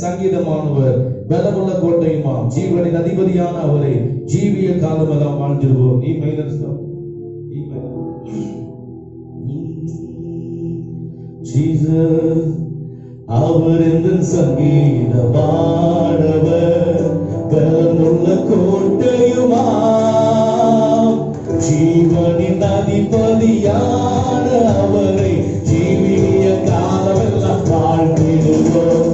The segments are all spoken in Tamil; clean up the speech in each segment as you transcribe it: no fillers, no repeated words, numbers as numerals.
சங்கீதமானவர் பலமுள்ள கோட்டையுமாம், ஜீவனின் அதிபதியான அவரை ஜீவிய காலமெல்லாம் வாழ்ந்திருவோம். அவர் எந்த சங்கீதமானவர் பலமுள்ள கோட்டையுமாம், ஜீவனின் அதிபதியான அவரை ஜீவிய காலமெல்லாம் வாழ்ந்திருவோம்.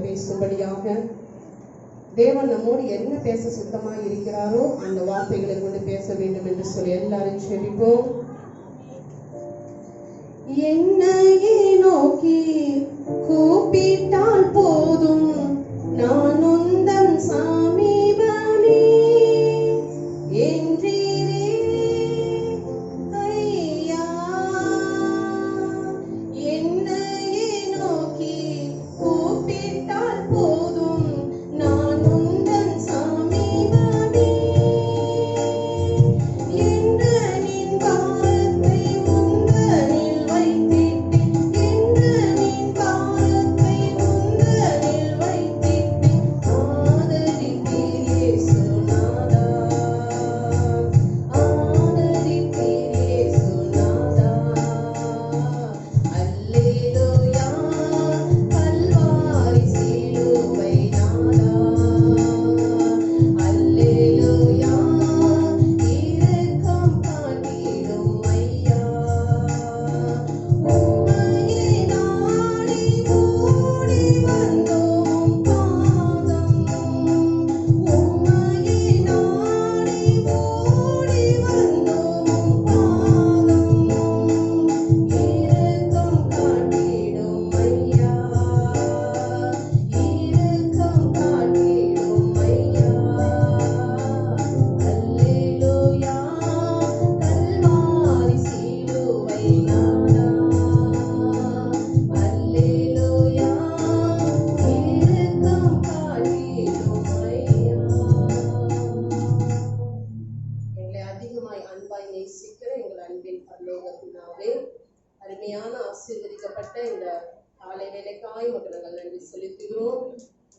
பேசும்படியாக தேவன் நம்மோடு என்ன பேச சுத்தமாக இருக்கிறாரோ அந்த வார்த்தைகளை கொண்டு பேச வேண்டும் என்று சொல்லி எல்லாரும் செபிப்போம். என்னையே நோக்கி கூப்பிட்டால் போதும், நான் உந்தன் சமீபமே என்றீரே ஐயா. என்னையே நோக்கி கூப்பிட்டால் போதும், நான் உந்தன் சமீபமே என்ற நின் பாதத்தை உந்தனில் வைத்திட்டேன், என்ற நின் பாதத்தை உந்தனில் வைத்திட்டேன். ஆதரித்தீர் இயேசுநாதா, ஆதரித்தீர் இயேசுநாதா. அல்லேலூயா கல்வாரி சிலுவை நாதா, அல்லேலூயா இரக்கம் காட்டிடும் ஐயா. உம்மையே நாடி ஓடி வந்தோம் பாதம், உம்மையே நாடி ஓடி வந்தோம் பாதம். இரக்கம் காட்டிடும் ஐயா, இரக்கம் காட்டிடும் ஐயா. அல்லேலூயா கல்வாரி சிலுவை நாதா, அல்லேலூயா இரக்கம் காட்டிடும் ஐயா. எங்களை அதிகமாய் அன்பாய் நேசிக்கிற எங்கள் அன்பின் பரலோக பிதாவே, அருமையான ஆசீர்வதிக்கப்பட்ட இந்த காலை வேலைக்காய் உமக்கு நாங்கள் நன்றி செலுத்துகிறோம்.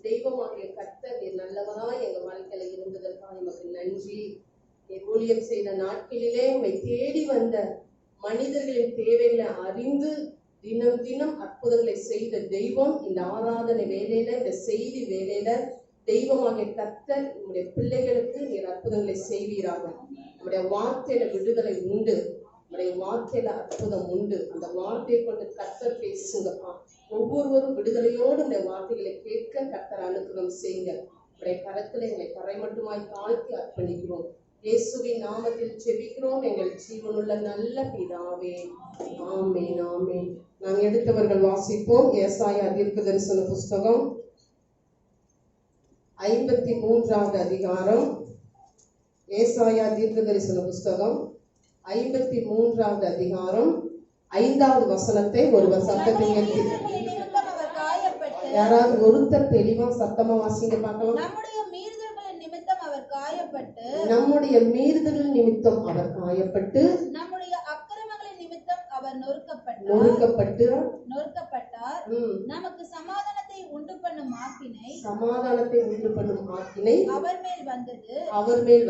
தெய்வமாகிய கர்த்தர் நீர் நல்லவராய் எங்கள் வாழ்க்கையில இருந்ததற்காக உமக்கு நன்றி. நீர் ஊழியம் செய்த நாட்களிலே உம்மை தேடி வந்த மனிதர்களின் தேவைகளை அறிந்து தினம் தினம் அற்புதங்களை செய்த தெய்வம் இந்த ஆராதனை வேலையில, இந்த செய்தி வேலையில தெய்வமாகிய கர்த்தர் உங்களுடைய பிள்ளைகளுக்கு நீர் அற்புதங்களை செய்வீராக. நம்முடைய வார்த்தையில விடுதலை உண்டு, நம்முடைய வார்த்தையில அற்புதம் உண்டு. அந்த வார்த்தையை கொண்டு கர்த்தர் பேசுங்கப்பா. ஒவ்வொருவரும் விடுதலையோடு இந்த வார்த்தைகளை கேட்க கர்த்தர் அனுகிரகம் செய்யுங்க. உடைய கரத்துல எங்களை கரை மட்டுமாய் தாழ்த்தி அர்ப்பணிக்கிறோம். இயேசுவின் நாமத்தில் ஜெபிக்கிறோம் எங்கள் ஜீவனுள்ள நல்ல பிதாவே, ஆமென் ஆமென். நாம் எடுத்தவர்கள் வாசிப்போம். ஏசாயா தீர்க்கதரிசன புஸ்தகம் 53வது அதிகாரம். ஏசாயா தீர்க்கதரிசன புஸ்தகம் 53வது அதிகாரம் 5வது வசனத்தை ஒருவர் சத்தத்தை ஏற்றி யாராவது ஒருத்தர் தெளிவா சத்தமா வாசிங்க பார்க்கலாம். நம்முடைய மீறுதல்களின் நிமித்தம் அவர் காயப்பட்டு, நம்முடைய மீறுதல் நிமித்தம் அவர் காயப்பட்டு, நம்முடைய அக்கிரமங்களின் நிமித்தம் அவர் நொறுக்கப்பட்டார். நமக்கு சமாதானத்தை உண்டு பண்ணும் ஆக்கினை, சமாதானத்தை உண்டு பண்ணும் ஆக்கினை அவர் மேல்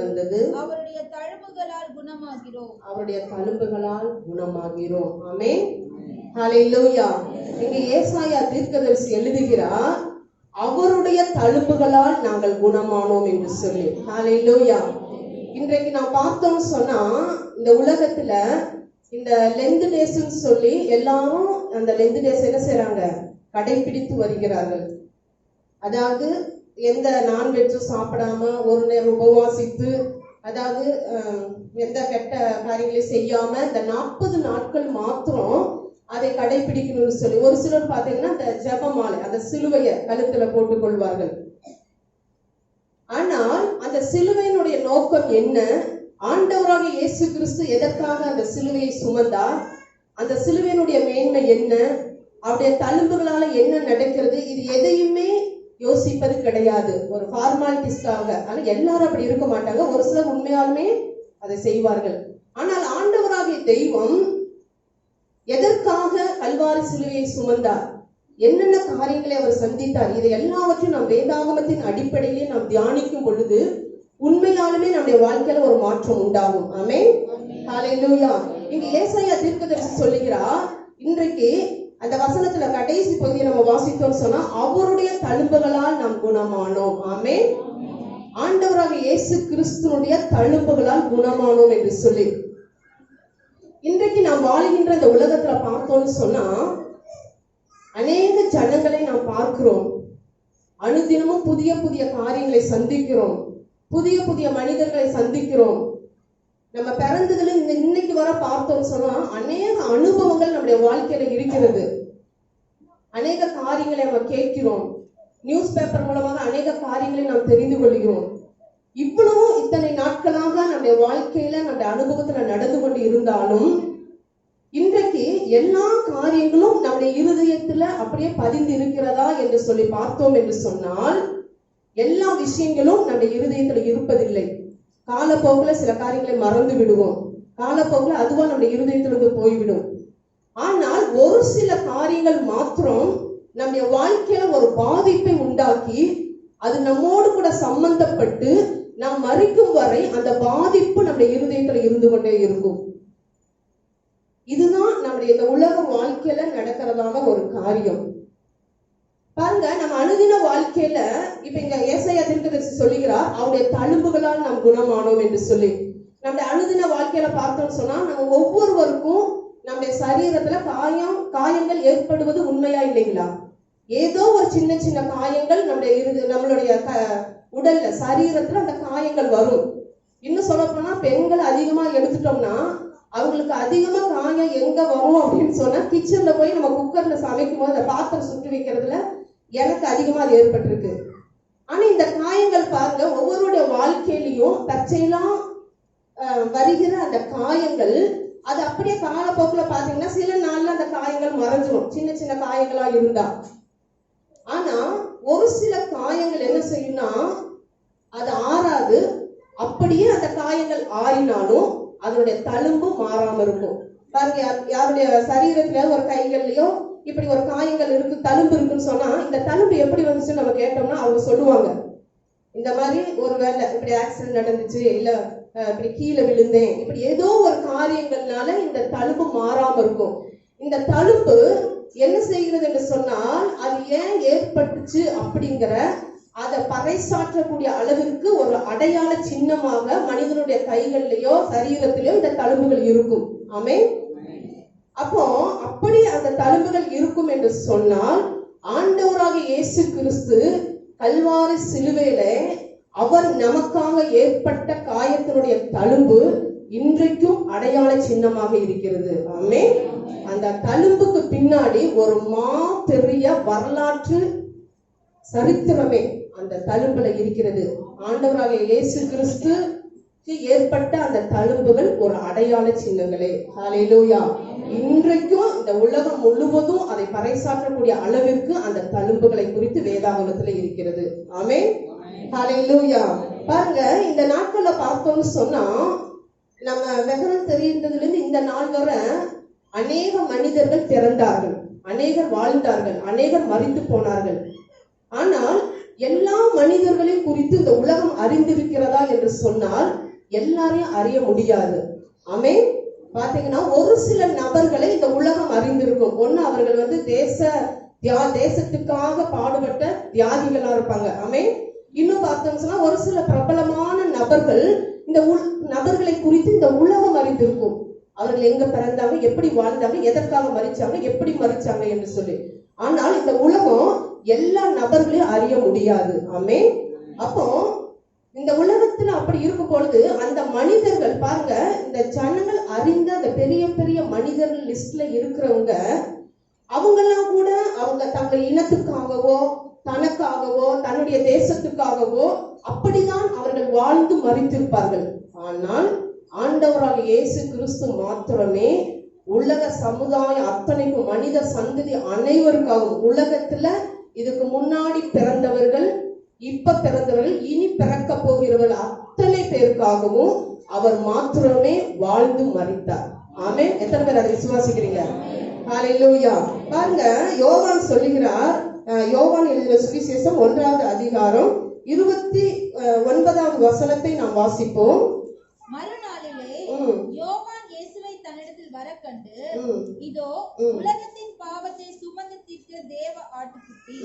வந்தது, அவருடைய தழும்புகளால் குணமாகிறோம், அவருடைய தழும்புகளால் குணமாகிறோம். ஆமென் ஹல்லேலூயா. இங்க ஏசாயா தீர்க்கதரிசி எழுதுகிறார், அவருடைய தழும்புகளால் நாங்கள் குணமானோம் என்று சொல்லி. ஹல்லேலூயா. இன்றைக்கு நான் பார்த்தோம்னு சொன்னா, இந்த உலகத்துல இந்த லெந்து டேஸ்ன்னு சொல்லி எல்லாரும் அந்த லெந்து டேஸ் என்ன செய்யறாங்க, கடைபிடித்து வருகிறார்கள். அதாவது எந்த நான்வெஜ்ஜும் சாப்பிடாம ஒரு நேரம் உபவாசித்து, அதாவது எந்த கெட்ட காரியங்களையும் செய்யாம இந்த 40 நாட்கள் மாத்திரம் அதை கடைபிடிக்கணும்னு சொல்லி, ஒரு சிலர் பாத்தீங்கன்னா அந்த ஜெபமாலை, அந்த சிலுவையை கழுத்துல போட்டுக் கொள்வார்கள். ஆனால் அந்த சிலுவையினுடைய நோக்கம் என்ன? ஆண்டவராக இயேசு கிறிஸ்து எதற்காக அந்த சிலுவையை சுமந்தார்? அந்த சிலுவையினுடைய மேன்மை என்ன? அவருடைய தழும்புகளால என்ன நடக்கிறது? இது எதையுமே யோசிப்பது கிடையாது, ஒரு ஃபார்மாலிட்டிஸ்க்காக. ஆனா எல்லாரும் அப்படி இருக்க மாட்டாங்க, ஒரு சிலர் உண்மையாலுமே அதை செய்வார்கள். ஆனால் ஆண்டவராகிய தெய்வம் எதற்காக கல்வாரி சிலுவையை சுமந்தார், என்னென்ன காரியங்களை அவர் சந்தித்தார், இதை எல்லாவற்றையும் நாம் வேதாகமத்தின் அடிப்படையிலே நாம் தியானிக்கும் பொழுது உண்மையாலுமே நம்முடைய வாழ்க்கையில ஒரு மாற்றம் உண்டாகும். ஆமென் ஹல்லேலூயா. இங்க ஏசாயா தீர்க்கதரிசி சொல்லுகிறார், இன்றைக்கு அந்த வசனத்துல கடைசி பகுதியை நம்ம வாசித்தோம் சொன்னா, அவருடைய தழும்புகளால் நாம் குணமானோம். ஆமென். ஆண்டவராக இயேசு கிறிஸ்துனுடைய தழும்புகளால் குணமானோம் என்று சொல்லி, இன்றைக்கு நாம் வாழுகின்ற இந்த உலகத்துல பார்த்தோம்னு சொன்னா, அநேக ஜனங்களை நாம் பார்க்கிறோம். அனுதினமும் புதிய புதிய காரியங்களை சந்திக்கிறோம், புதிய புதிய மனிதர்களை சந்திக்கிறோம். நம்ம பிறந்ததுல இன்னைக்கு வர பார்த்தோம்னு சொன்னா அநேக அனுபவங்கள் நம்முடைய வாழ்க்கையில இருக்கிறது. அநேக காரியங்களை நம்ம கேட்கிறோம், நியூஸ் பேப்பர் மூலமாக அநேக காரியங்களை நாம் தெரிந்து கொள்கிறோம். இவ்வளவும் இத்தனை நாட்களாக நம்முடைய வாழ்க்கையில நம்முடைய அனுபவத்துல நடந்து கொண்டு இருந்தாலும் இன்றைக்கு எல்லா காரியங்களும் நம்முடைய இருதயத்துல அப்படியே பதிந்து இருக்கிறதா என்று சொல்லி பார்த்தோம் என்று சொன்னால் எல்லா விஷயங்களும் நம்முடைய இருதயத்துல இருப்பதில்லை. காலப்போக்குல சில காரியங்களை மறந்து விடுவோம், காலப்போக்குல அதுவா நம்முடைய இருதயத்திலிருந்து போய்விடும். ஆனால் ஒரு சில காரியங்கள் மாத்திரம் நம்முடைய வாழ்க்கையில ஒரு பாதிப்பை உண்டாக்கி அது நம்மோடு கூட சம்பந்தப்பட்டு நாம் மரிக்கும் வரை அந்த பாதிப்பு நம்முடைய இருதயத்துல இருந்து கொண்டே இருக்கும். இதுதான் நம்முடைய இந்த உலக வாழ்க்கையில நடக்கிறதான ஒரு காரியம். பாருங்க, நம்ம அனுதின வாழ்க்கையில இப்ப இங்க ஏசாயா தீர்க்கதரிசி சொல்லுகிறார், அவருடைய தழும்புகளால் நாம் குணமானோம் என்று சொல்லி. நம்முடைய அனுதின வாழ்க்கையில பார்த்தோம்னு சொன்னா நம்ம ஒவ்வொருவருக்கும் நம்முடைய சரீரத்துல காயங்கள் ஏற்படுவது உண்மையா இல்லைங்களா? ஏதோ ஒரு சின்ன சின்ன காயங்கள் நம்மளுடைய உடல்ல சரீரத்துல அந்த காயங்கள் வரும். இன்னும் சொல்ல போனா பெண்கள் அதிகமா எடுத்துட்டோம்னா அவங்களுக்கு அதிகமா காயம் எங்க வரும் அப்படின்னு சொன்னா கிச்சன்ல போய் நம்ம குக்கர்ல சமைக்கும் போது அந்த பாத்திரம் சுட்டு வைக்கிறதுல எனக்கு அதிகமா அது ஏற்பட்டிருக்கு. ஆனா இந்த காயங்கள் பாருங்க, ஒவ்வொருடைய வாழ்க்கையிலையும் தற்செயலாம் வருகிற அந்த காயங்கள் அது அப்படியே காலப்போக்குல பாத்தீங்கன்னா சில நாள்ல அந்த காயங்கள் மறைஞ்சிடும், சின்ன சின்ன காயங்களா இருந்தா. ஆனா ஒரு சில காயங்கள் என்ன செய்யும்னா அது ஆறாது, அப்படியே அந்த காயங்கள் ஆறினாலும் அதனுடைய தழும்பு மாறாம இருக்கும். பாருங்க, யாருடைய சரீரத்துல ஒரு கைகள்லயோ இப்படி ஒரு காயங்கள் இருக்கு, தழும்பு இருக்குன்னு சொன்னா இந்த தழும்பு எப்படி வந்துச்சுன்னு நம்ம கேட்டோம்னா அவங்க சொல்லுவாங்க, இந்த மாதிரி ஒரு வேலை இப்படி ஆக்சிடென்ட் நடந்துச்சு, இல்ல இப்படி கீழே விழுந்தேன், இப்படி ஏதோ ஒரு காரியங்கள்னால இந்த தழும்பு மாறாம இருக்கும். இந்த தழும்பு என்ன செய்கிறது என்று சொன்னால் அது ஏன் ஏற்பட்டுச்சு அப்படிங்கிற அதை பறைசாற்றக்கூடிய அளவிற்கு ஒரு அடையாள சின்னமாக மனிதனுடைய கைகள்லயோ சரீரத்திலயோ இந்த தழும்புகள் இருக்கும். ஆமென். அப்போ அப்படி அந்த தழும்புகள் இருக்கும் என்று சொன்னால் ஆண்டவராக இயேசு கிறிஸ்து கல்வாரி சிலுவையில அவர் நமக்காக ஏற்பட்ட காயத்தினுடைய தழும்பு இன்றைக்கும் அடையாள சின்னமாக இருக்கிறது. ஆமென். அந்த தழும்புக்கு பின்னாடி ஒரு பெரிய வரலாற்று சரித்திரமே அந்த தழும்புல இருக்கிறது. ஆண்டவராக இயேசு கிறிஸ்து ஏற்பட்ட அந்த தழும்புகள் ஒரு அடையாள சின்னங்களே. ஹல்லேலூயா. இன்றைக்கும் இந்த உலகம் முழுவதும் அதை பறைசாற்றக்கூடிய அளவிற்கு அந்த தழும்புகளை குறித்து வேதாகமத்துல இருக்கிறது. ஆமென். ஹல்லேலூயா. பாருங்க, இந்த நாட்கள்ல பார்த்தோம்னு சொன்னா நம்ம விவரம் தெரிந்ததுல இருந்து இந்த நாள் வரை அநேக மனிதர்கள் பிறந்தார்கள், அநேகர் வாழ்ந்தார்கள், அநேகர் மரித்து போனார்கள். ஆனால் எல்லா மனிதர்களையும் குறித்து இந்த உலகம் அறிந்திருக்கிறதா என்று சொன்னால் எல்லாரையும் அறிய முடியாது. ஆமென். பாத்தீங்கன்னா ஒரு சில நபர்களை இந்த உலகம் அறிந்திருக்கும். ஒண்ணு அவர்கள் தேசத்துக்காக பாடுபட்ட தியாகிகளா இருப்பாங்க. ஆமென். இன்னும் பார்த்தோம்னு சொன்னா ஒரு சில பிரபலமான நபர்கள் இந்த நபர்களை குறித்து இந்த உலகம் அறிந்திருக்கும். அவர்கள் எங்க பிறந்தாங்க, எப்படி வாழ்ந்தாங்க, எதற்காக மரிச்சாங்க, எப்படி மரிச்சாங்க என்று சொல்லி. ஆனால் இந்த உலகம் எல்லா நபர்களையும் அறிய முடியாது. ஆமென். அப்போ இந்த உலகத்துல அப்படி இருக்கும் பொழுது அந்த மனிதர்கள் பாருங்க, இந்த ஜனங்கள் அறிந்த அந்த பெரிய பெரிய மனிதர்கள் லிஸ்ட்ல இருக்கிறவங்க அவங்கெல்லாம் கூட அவங்க தங்கள் இனத்துக்காகவோ தனக்காகவோ தன்னுடைய தேசத்துக்காகவோ அப்படிதான் அவர்கள் வாழ்ந்து மரித்திருப்பார்கள். ஆனால் ஆண்டவராக இயேசு கிறிஸ்து மாத்திரமே உலக சமுதாயம் அத்தனைக்கும் மனித சந்ததி அனைவருக்காகவும் உலகத்துல இதுக்கு முன்னாடி பிறந்தவர்கள், இப்ப பிறந்தவர்கள், இனி பிறக்க போகிறவர்கள் அத்தனை பேருக்காகவும் அவர் மாத்திரமே வாழ்ந்து மரித்தார். ஆமென். எத்தனை பேர் அதை விசுவாசிக்கிறீங்க? ஹல்லேலூயா. பாருங்க, யோவான் சொல்லுகிறார், யோவான் எழுதின சுவிசேஷம் 1வது அதிகாரம் 29வது வசனத்தை நாம் வாசிப்போம். மறுநாளிலே யோவான் இயேசுவை தன்னிடத்தில் வரக்கண்டு, இதோ உலகத்தின் பாவத்தை சுமந்து தீர்க்கிற தேவ ஆட்டுக்குட்டி.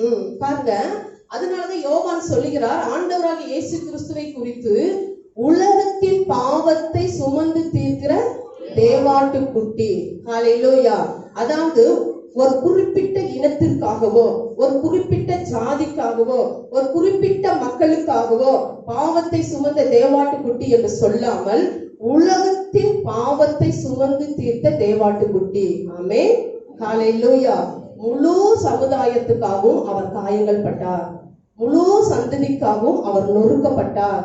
பாருங்க, அதனாலதான் யோவான் சொல்லுகிறார் ஆண்டவராக இயேசு கிறிஸ்துவை குறித்து, உலகத்தின் பாவத்தை சுமந்து தீர்க்கிற தேவாட்டுக்குட்டி. ஹல்லேலூயா. அதாவது ஒரு குறிப்பிட்ட இனத்திற்காகவோ, ஒரு குறிப்பிட்ட ஜாதிக்காகவோ, ஒரு குறிப்பிட்ட மக்களுக்காகவோ பாவத்தை சுமந்த தேவாட்டுக்குட்டி என்று சொல்லாமல் உலகத்தின் பாவத்தை சுமந்து தீர்த்த தேவாட்டுக்குட்டி. ஆமென். ஹல்லேலூயா. முழு சமுதாயத்துக்காகவும் அவர் காயங்கள் பட்டார். முழு சந்ததிக்காகவும் அவர் நொறுக்கப்பட்டார்.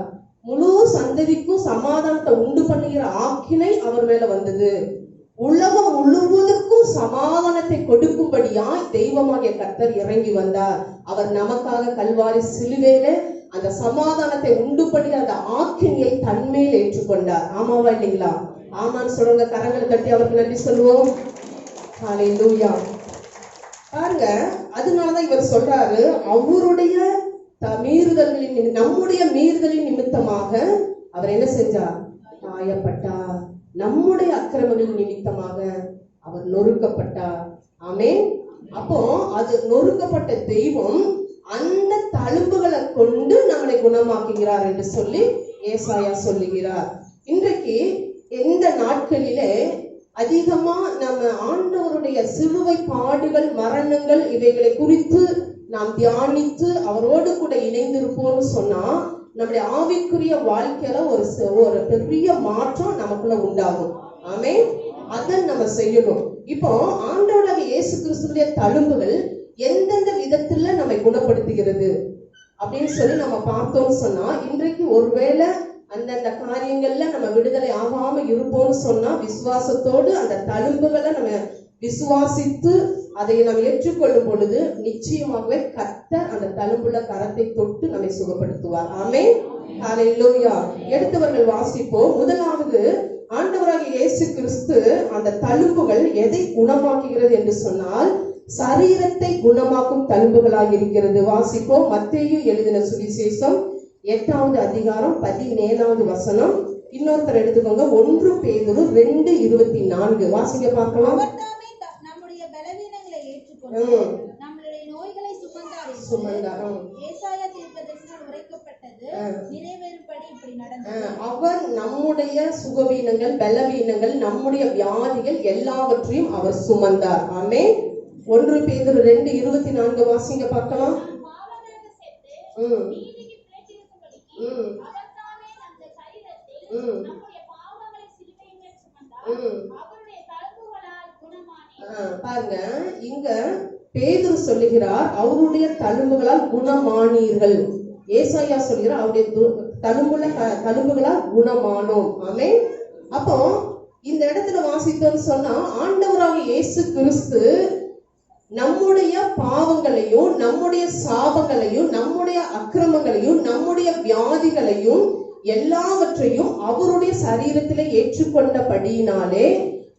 முழு சந்ததிக்கும் சமாதானத்தை உண்டு பண்ணுகிற ஆக்கினை அவர் மேல வந்தது. உலகம் முழுவதற்கும் சமாதானத்தை கொடுக்கும்படியாய் தெய்வமாகிய கர்த்தர் இறங்கி வந்தார். அவர் நமக்காக கல்வாரி சிலுவையில அந்த சமாதானத்தை உண்டு பண்ணி அந்த ஆக்கினையை தன்மேல் ஏற்றுக்கொண்டார். ஆமாவா இல்லைங்களா? ஆமான்னு சொல்றவங்க கரங்களை தட்டி அவருக்கு நன்றி சொல்லுவோம். ஹல்லேலூயா. பாருங்க, அதனாலதான் இவர் சொல்றாரு, அவருடைய மீறுதல்களின் நம்முடைய மீறுதலின் நிமித்தமாக அவர் என்ன செஞ்சார்? காயப்பட்டார். நம்முடைய அக்கிரமங்களின் நிமித்தமாக அவர் நொறுக்கப்பட்டார். ஆமென். அப்போ அது நொறுக்கப்பட்ட தெய்வம் அந்த தழும்புகளை கொண்டு நம்மளை குணமாக்குகிறார் என்று சொல்லி ஏசாயா சொல்லுகிறார். இன்றைக்கு இந்த நாட்களிலே அதிகமா நம்ம ஆண்டவருடைய சிலுவை பாடுகள், மரணங்கள் இவைகளை குறித்து நாம் தியானித்து அவரோடு கூட இணைந்திருப்போம்னு சொன்னா நம்முடைய ஆவிக்குரிய வாழ்க்கையில ஒரு பெரிய மாற்றம் நமக்குள்ள உண்டாகும். ஆமென். அதை நம்ம செய்யணும். இப்போ ஆண்டவராகிய இயேசு கிறிஸ்துவினுடைய தழும்புகள் எந்தெந்த விதத்துல நம்மை குணப்படுத்துகிறது அப்படின்னு சொல்லி நம்ம பார்த்தோம்னு சொன்னா, இன்றைக்கு ஒருவேளை அந்தந்த காரியங்கள்ல நம்ம விடுதலை ஆகாம இருப்போம்னு சொன்னா, விசுவாசத்தோடு அந்த தழும்புகளை நம்ம விசுவாசித்து அதை நாம் ஏற்றுக்கொள்ளும் பொழுது நிச்சயமாகவே கர்த்தர் அந்த தழும்புள்ள கரத்தை தொட்டு நம்மை சுகப்படுத்துவார். ஆமென். ஹல்லேலூயா. எடுத்தவர்கள் வாசிப்போம். முதலாவது, ஆண்டவராகிய இயேசு கிறிஸ்து அந்த தழும்புகள் எதை குணமாக்குகிறது என்று சொன்னால், சரீரத்தை குணமாக்கும் தழும்புகளாக இருக்கிறது. வாசிப்போம். மத்தேயு எழுதின சுவிசேஷம் 8வது அதிகாரம் 17வது வசனம். இன்னொருத்தர் எடுத்துக்கோங்க, 1 பேதுரு 2:24. வாசிங்க பார்க்கலாம். நம்முடைய பலவீனங்களை ஏற்றுக்கொண்டு நம்மளுடைய நோய்களை சுமந்தார். ஏசாயா தீர்க்கதரிசியால் உரைக்கப்பட்டது நிறைவேறும்படி இப்படி நடந்தது. அவர் நம்முடைய சுகவீனங்கள், பலவீனங்கள், நம்முடைய வியாதிகள் எல்லாவற்றையும் அவர் சுமந்தார். ஆமென். 1 பேதுரு 2:24 வாசிங்க பார்க்கலாம். பாருங்க, இங்க பேதுரு சொல்லுகிறார் அவருடைய தழும்புகளால் குணமானீர்கள். ஏசாயா சொல்கிறார் அவருடைய தழும்புகளால் குணமானோம். ஆமென். அப்போ இந்த இடத்துல வாசித்தோம்னு சொன்னா, ஆண்டவராகிய இயேசு கிறிஸ்து நம்முடைய பாவங்களையும், நம்முடைய சாபங்களையும், நம்முடைய அக்கிரமங்களையும், நம்முடைய வியாதிகளையும் எல்லாவற்றையும் அவருடைய சரீரத்திலே ஏற்றுக்கொண்டபடியினாலே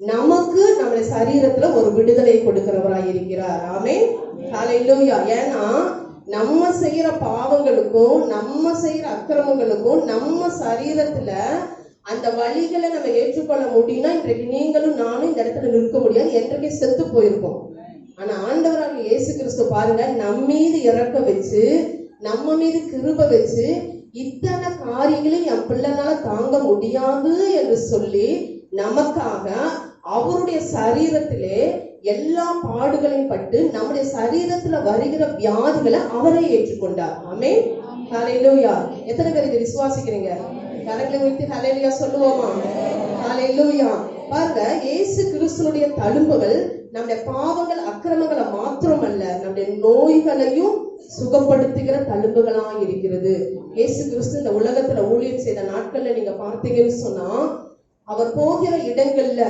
நமக்கு நம்முடைய சரீரத்துல ஒரு விடுதலை கொடுக்கிறவராய் இருக்கிறார். ஆமென். ஹல்லேலூயா. ஏன்னா நம்ம செய்யற பாவங்களுக்கும் நம்ம செய்யற அக்கிரமங்களுக்கும் நம்ம சரீரத்துல அந்த வழிகளை நம்ம ஏற்றுக்கொள்ள முடியும்னா, இன்றைக்கு நீங்களும் நானும் இந்த இடத்துல நிற்க முடியாது, என்றைக்கு செத்து போயிருக்கோம். ஆனா ஆண்டவராகிய இயேசு கிறிஸ்து பாருங்க, நம்ம மீது இறக்க வச்சு, நம்ம மீது கிருபை வச்சு, இத்தனை காரியங்களையும் என் பிள்ளைனால தாங்க முடியாது என்று சொல்லி நமக்காக அவருடைய சரீரத்திலே எல்லா பாடுகளையும் பட்டு நம்முடைய சரீரத்துல வருகிற வியாதிகளை அவரே ஏற்றுக்கொண்டார். ஆமென். ஹல்லேலூயா. எத்தனை பேர் இதை விசுவாசிக்கிறீங்க? கரங்களை வைத்து ஹல்லேலூயா சொல்லுவோமா? ஹல்லேலூயா. பாருங்க, இயேசு கிறிஸ்துனுடைய தழும்புகள் நம்முடைய பாவங்கள், அக்கிரமங்களை மாத்திரமல்ல, நம்முடைய நோய்களையும் சுகப்படுத்துகிற தழும்புகளா இருக்கிறது. இயேசு கிறிஸ்து இந்த உலகத்துல ஊழியம் செய்த நாட்கள்ல நீங்க பார்த்தீங்கன்னு சொன்னா, அவர் போகிற இடங்கள்ல,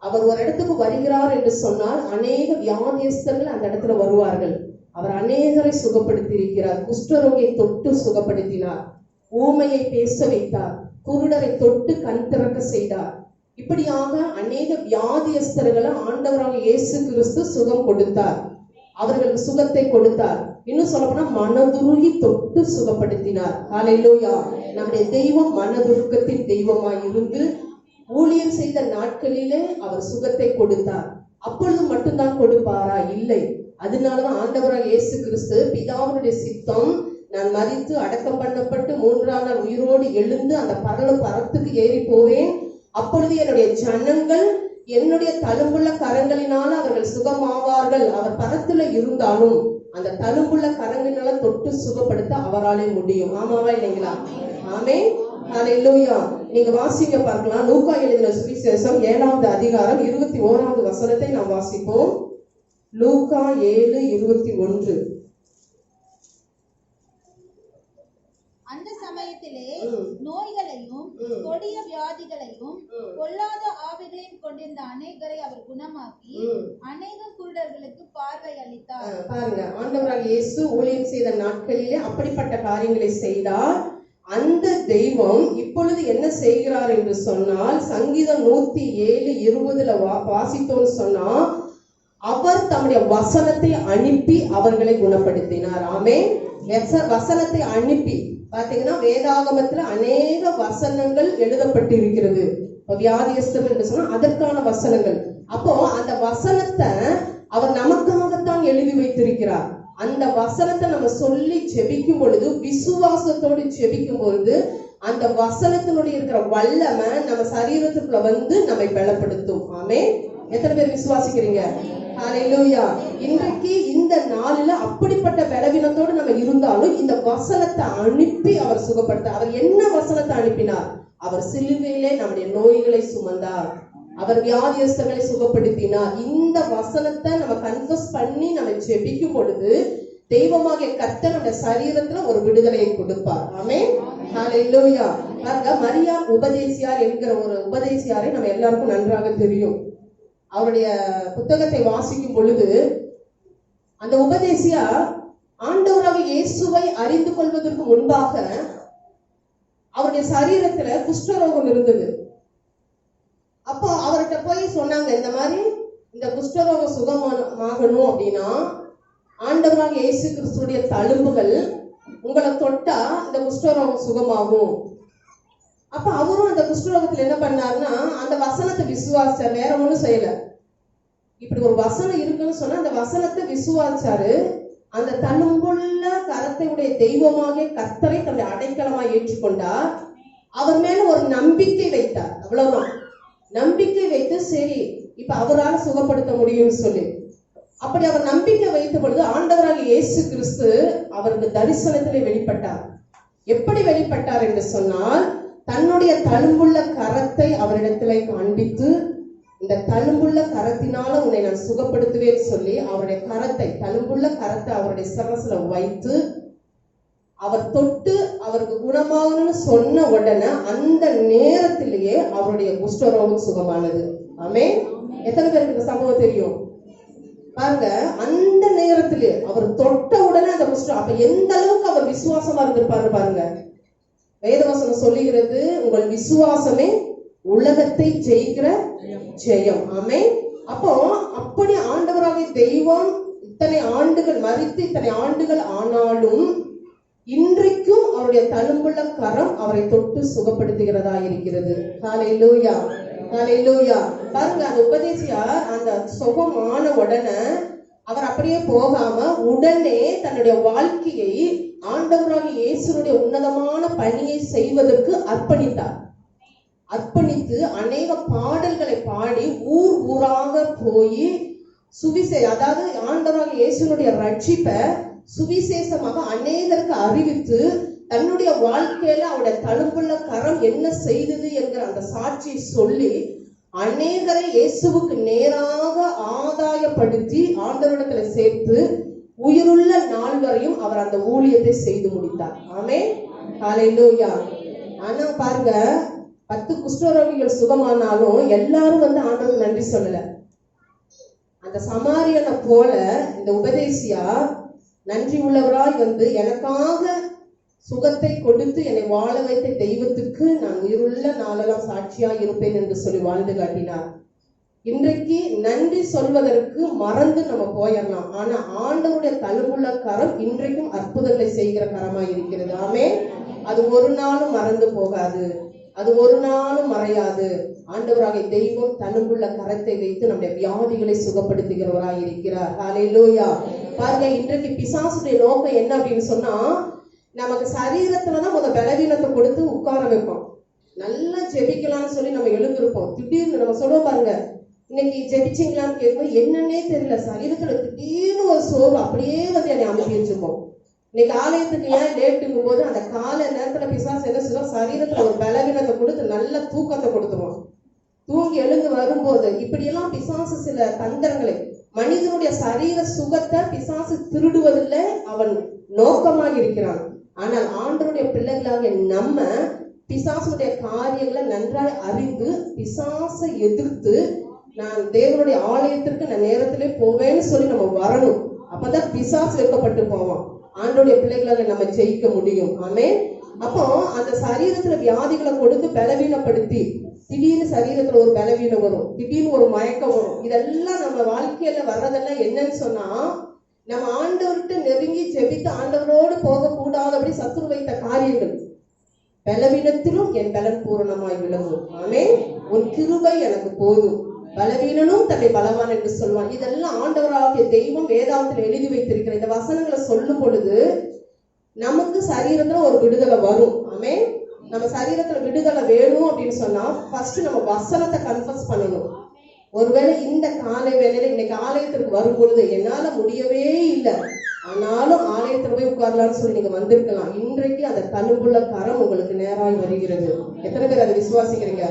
அவர் ஒரு இடத்துக்கு வருகிறார் என்று சொன்னால் அநேக வியாதியஸ்தர்கள் அந்த இடத்துல வருவார்கள். அவர் அநேகரை சுகப்படுத்தி இருக்கிறார். குஷ்டரோகியை தொட்டு சுகப்படுத்தினார், ஊமையை பேச வைத்தார், குருடரை தொட்டு கண் திறக்க செய்தார். இப்படியாக அநேக வியாதியஸ்தர்களை ஆண்டவராக இயேசு கிறிஸ்து சுகம் கொடுத்தார், அவர்களுக்கு சுகத்தை கொடுத்தார். இன்னும் சொல்ல போனா மனதுருகி தொட்டு சுகப்படுத்தினார். ஹல்லேலூயா. நம்முடைய தெய்வம் மனதுருக்கத்தின் தெய்வமாய் இருந்து ஊழியம் செய்த நாட்களிலே அவர் சுகத்தை கொடுத்தார். அப்பொழுது மட்டும்தான் கொடுப்பாரா? இல்லை. அதனாலதான் ஆண்டவராக இயேசு கிறிஸ்து, பிதாவுடைய சித்தம், நான் மரித்து அடக்கம் பண்ணப்பட்டு 3ஆம் நாள் உயிரோடு எழுந்து அந்த பரலோகத்துக்கு ஏறி போவேன், அப்பொழுது என்னுடைய ஜனங்கள் என்னுடைய தழும்புள்ள கரங்களினால அவர்கள் சுகமாவார்கள். அவர் பரத்துல இருந்தாலும் அந்த தழும்புள்ள கரங்களினால தொட்டு சுகப்படுத்த அவராலே முடியும். ஆமாவா இல்லைங்களா? ஆமென். ஹல்லேலூயா. நீங்க வாசிக்க பார்க்கலாம். லூக்கா எழுதின சுவிசேஷம் 7வது அதிகாரம் 21வது வசனத்தை நாம் வாசிப்போம். லூக்கா 7:21. அந்த சமயத்திலே நோய்களையும் கொடிய வியாதிகளையும் பொல்லாத ஆவிகளையும் கொண்டிருந்த அநேகரை அவர் குணமாக்கி அநேக குருடர்களுக்கு பார்வை அளித்தார். பாருங்க, ஆண்டவராகிய இயேசு ஊழியம் செய்த நாட்களிலே அப்படிப்பட்ட காரியங்களை செய்தார். அந்த தெய்வம் இப்பொழுது என்ன செய்கிறார் என்று சொன்னால், சங்கீதம் 107:20 வாசித்தோன்னு சொன்னா, அவர் தம்முடைய வசனத்தை அனுப்பி அவர்களை குணப்படுத்தினார். ஆமென். வசனத்தை அனுப்பி பாத்தீங்கன்னா வேதாகமத்துல அநேக வசனங்கள் எழுதப்பட்டு இருக்கிறது. வியாதியஸ்தம் என்று சொன்னா அதற்கான வசனங்கள். அப்போ அந்த வசனத்தை அவர் நமக்காகத்தான் எழுதி வைத்திருக்கிறார். அந்த வசனத்தை நம்ம சொல்லி ஜெபிக்கும் பொழுது, விசுவாசத்தோடு ஜெபிக்கும் பொழுது, அந்த வசனத்தினுடைய இருக்கிற வல்லமை நம்ம சரீரத்துக்குள்ள வந்து நம்மை பலப்படுத்தும். ஆமென். எத்தனை பேர் விசுவாசிக்கிறீங்க? ஹல்லேலூயா. இன்றைக்கு இந்த நாளில அப்படிப்பட்ட பலவீனத்தோடு நம்ம இருந்தாலும் இந்த வசனத்தை அனுப்பி அவர் சுகப்படுத்த. அவர் என்ன வசனத்தை அனுப்பினார்? அவர் சிலுவையிலே நம்முடைய நோய்களை சுமந்தார். அவர் வியாதியஸ்தர்களை சுகப்படுத்தினார். இந்த வசனத்தை நம்ம கன்ஃபஸ் பண்ணி நம்ம ஜெபிக்கும் பொழுது தெய்வமாகிய கர்த்தர் நம்ம சரீரத்துல ஒரு விடுதலையை கொடுப்பார். ஆமென். ஹல்லேலூயா. பாருங்க, மரியாள் உபதேசியார் என்கிற ஒரு உபதேசியாரை நம்ம எல்லாருக்கும் நன்றாக தெரியும். அவருடைய புத்தகத்தை வாசிக்கும் பொழுது அந்த உபதேசியார் ஆண்டவராக இயேசுவை அறிந்து கொள்வதற்கு முன்பாக அவருடைய சரீரத்துல குஷ்டரோகம் இருந்தது. அப்போ அவர்கிட்ட போய் சொன்னாங்க, இந்த மாதிரி இந்த குஷ்டரோகம் சுகமாகணும் அப்படின்னா ஆண்டவராக இயேசு கிறிஸ்துடைய தழும்புகள் உங்களை தொட்டா இந்த குஷ்டரோகம் சுகமாகும். அப்ப அவரும் அந்த குஷ்டரோகத்துல என்ன பண்ணாருன்னா அந்த வசனத்தை விசுவாசார், வேற ஒண்ணும் செய்யல. இப்படி ஒரு வசனம் இருக்குன்னு சொன்னா அந்த வசனத்தை விசுவாசாரு. அந்த தழும்புள்ள கரத்தை உடைய தெய்வமாக கர்த்தரை தன்னுடைய அடைக்கலமாக ஏற்றுக்கொண்டார். அவர் மேல ஒரு நம்பிக்கை வைத்தார். அவ்வளவுதான். நம்பிக்கை வைத்து சரி இப்ப அவரால் சுகப்படுத்த முடியும்னு சொல்லி அப்படி அவர் நம்பிக்கை வைத்த பொழுது ஆண்டவராக இயேசு கிறிஸ்து அவருக்கு தரிசனத்திலே வெளிப்பட்டார். எப்படி வெளிப்பட்டார் என்று சொன்னால், தன்னுடைய தழும்புள்ள கரத்தை அவரிடத்திலே காண்பித்து, இந்த தழும்புள்ள கரத்தினால உன்னை நான் சுகப்படுத்துவேன் சொல்லி அவருடைய கரத்தை, தழும்புள்ள கரத்தை அவருடைய சிரசுல வைத்து அவர் தொட்டு அவருக்கு குணமாகணும்னு சொன்ன உடனே அந்த நேரத்திலேயே அவருடைய குஷ்டரோகம் சுகமானது. ஆமென். எத்தனை பேருக்கு இந்த சம்பவம் தெரியும்? பாருங்க, அந்த நேரத்திலே அவர் தொட்ட உடனே அந்த குஷ்டம். அப்ப எந்த அளவுக்கு அவர் விசுவாசமா இருந்திருப்பாரு பாருங்க. வேதவசனம் சொல்லுகிறது, உங்கள் விசுவாசமே உலகத்தை ஜெயிக்கிற ஜெயம். ஆமென். அப்போ அப்படி ஆண்டவராகிய தெய்வம் இத்தனை ஆண்டுகள் மரித்து இத்தனை ஆண்டுகள் ஆனாலும் இன்றைக்கும் அவருடைய தழும்புள்ள கரம் அவரை தொட்டு சுகப்படுத்துகிறதா இருக்கிறது. ஹல்லேலூயா, ஹல்லேலூயா. பாருங்க, அந்த உபதேசியார் அந்த சுகமான உடனே அவர் அப்படியே போகாம உடனே தன்னுடைய வாழ்க்கையை ஆண்டவராகிய இயேசுடைய உன்னதமான பணியை செய்வதற்கு அர்ப்பணித்தார். அர்ப்பணித்து அநேக பாடல்களை பாடி ஊர் ஊராக போய் அதாவது ஆண்டவராகிய இயேசுனுடைய ரட்சிப்பை சுவிசேஷமாக அநேகருக்கு அறிவித்து தன்னுடைய வாழ்க்கையில அவருடைய தழும்புள்ள கரம் என்ன செய்தது என்கிற அந்த சாட்சியை சொல்லி அநேகரை இயேசுவுக்கு நேராக ஆதாயப்படுத்தி ஆண்டவரிடத்துல சேர்த்து உயிருள்ள நாள் வரையும் அவர் அந்த ஊழியத்தை செய்து முடித்தார். ஆமென். ஹல்லேலூயா. ஆனா பாருங்க, 10 குஷ்டரோகிகள் சுகமானாலும் எல்லாரும் ஆண்டவருக்கு நன்றி சொல்லல. அந்த சமாரியனை போல இந்த உபதேசியா நன்றி உள்ளவராய் எனக்காக சுகத்தை கொடுத்து என்னை வாழ வைத்த தெய்வத்துக்கு நான் உயிருள்ள நாளெல்லாம் சாட்சியாய் இருப்பேன் என்று சொல்லி வாழ்ந்து காட்டினார். இன்றைக்கு நன்றி சொல்வதற்கு மறந்து நம்ம போயிடலாம். ஆனா ஆண்டவருடைய தழும்புள்ள கரம் இன்றைக்கும் அற்புதங்களை செய்கிற கரமாய் இருக்கிறது. ஆமென். அது ஒரு நாளும் மறந்து போகாது, அது ஒரு நாளும் மறையாது. ஆண்டவராகிய தெய்வம் தழும்புள்ள கரத்தை வைத்து நம்முடைய வியாதிகளை சுகப்படுத்துகிறவராய் இருக்கிறார். ஹல்லேலூயா. பாருங்க, இன்றைக்கு பிசாசுடைய நோக்கம் என்ன அப்படின்னு சொன்னா, நமக்கு சரீரத்துலதான் பலவீனத்தை கொடுத்து உட்கார வைப்போம். நல்லா ஜெபிக்கலாம்னு சொல்லி நம்ம எழுந்திருப்போம். திடீர்னு நம்ம சொல்லுவோம் பாருங்க, இன்னைக்கு ஜெபிச்சிங்களான்னு கேட்கும் என்னன்னே தெரியல, சரீரத்துல திடீர்னு ஒரு சோர்வு அப்படியே வந்து என்னை அமுக்கி வச்சுப்போம். இன்னைக்கு ஆலயத்துக்கு ஏன் லேட்டுங்கும் போது அந்த கால நேரத்துல பிசாசு என்ன சொல்லுவோம், சரீரத்துல ஒரு பலவீனத்தை கொடுத்து நல்ல தூக்கத்தை கொடுத்துருவோம். தூங்கி எழுந்து வரும்போது இப்படியெல்லாம் பிசாசு சில தந்திரங்களை, மனிதனுடைய சரீர சுகத்தை பிசாசு திருடுவதில்லை, அவன் நோக்கமாக இருக்கிறான். ஆனால் ஆண்டவருடைய பிள்ளைகளாக நம்ம பிசாசுடைய காரியங்களை நன்றாய் அறிந்து பிசாசை எதிர்த்து நான் தேவனுடைய ஆலயத்திற்கு நான் நேரத்திலே போவேன்னு சொல்லி நம்ம வரணும். அப்பதான் பிசாசு வைக்கப்பட்டு போவான். ஆண்டோடைய பிள்ளைகளாக நம்ம ஜெயிக்க முடியும். ஆமென். அப்போ அந்த சரீரத்துல வியாதிகளை கொடுத்து பலவீனப்படுத்தி, திடீர்னு சரீரத்துல ஒரு பலவீனம் வரும், திடீர்னு ஒரு மயக்கம் வரும். இதெல்லாம் நம்ம வாழ்க்கையில வர்றதெல்லாம் என்னன்னு சொன்னா, நம்ம ஆண்டவர்கிட்ட நெருங்கி ஜெபித்து ஆண்டவரோடு போக கூடாதபடி சத்துரு வைத்த காரியங்கள். பலவீனத்திலும் என் பலன் பூரணமாய் விளங்கும். ஆமென். உன் கிருபை எனக்கு போதும், பலவீனனும் தன்னை பலவான் என்று சொல்வான். இதெல்லாம் ஆண்டவராகிய தெய்வம் வேதாகத்தில் எழுதி வைத்திருக்கிற இந்த வசனங்களை சொல்லும் பொழுது நமக்கு சரீரத்துல ஒரு விடுதலை வரும். ஆமென். நம்ம சரீரத்துல விடுதலை வேணும் அப்படின்னு சொன்னா ஃபர்ஸ்ட் நம்ம வசனத்தை கன்ஃபஸ் பண்ணணும். ஒருவேளை இந்த காலை வேளையில இன்னைக்கு ஆலயத்திற்கு வரும் பொழுது என்னால முடியவே இல்லை, ஆனாலும் ஆலயத்துல போய் உட்காரலாம்னு சொல்லி நீங்க வந்திருக்கலாம். இன்றைக்கு அந்த தழும்புள்ள கரம் உங்களுக்கு நேராய் வருகிறது. எத்தனை பேர் அதை விசுவாசிக்கிறீங்க?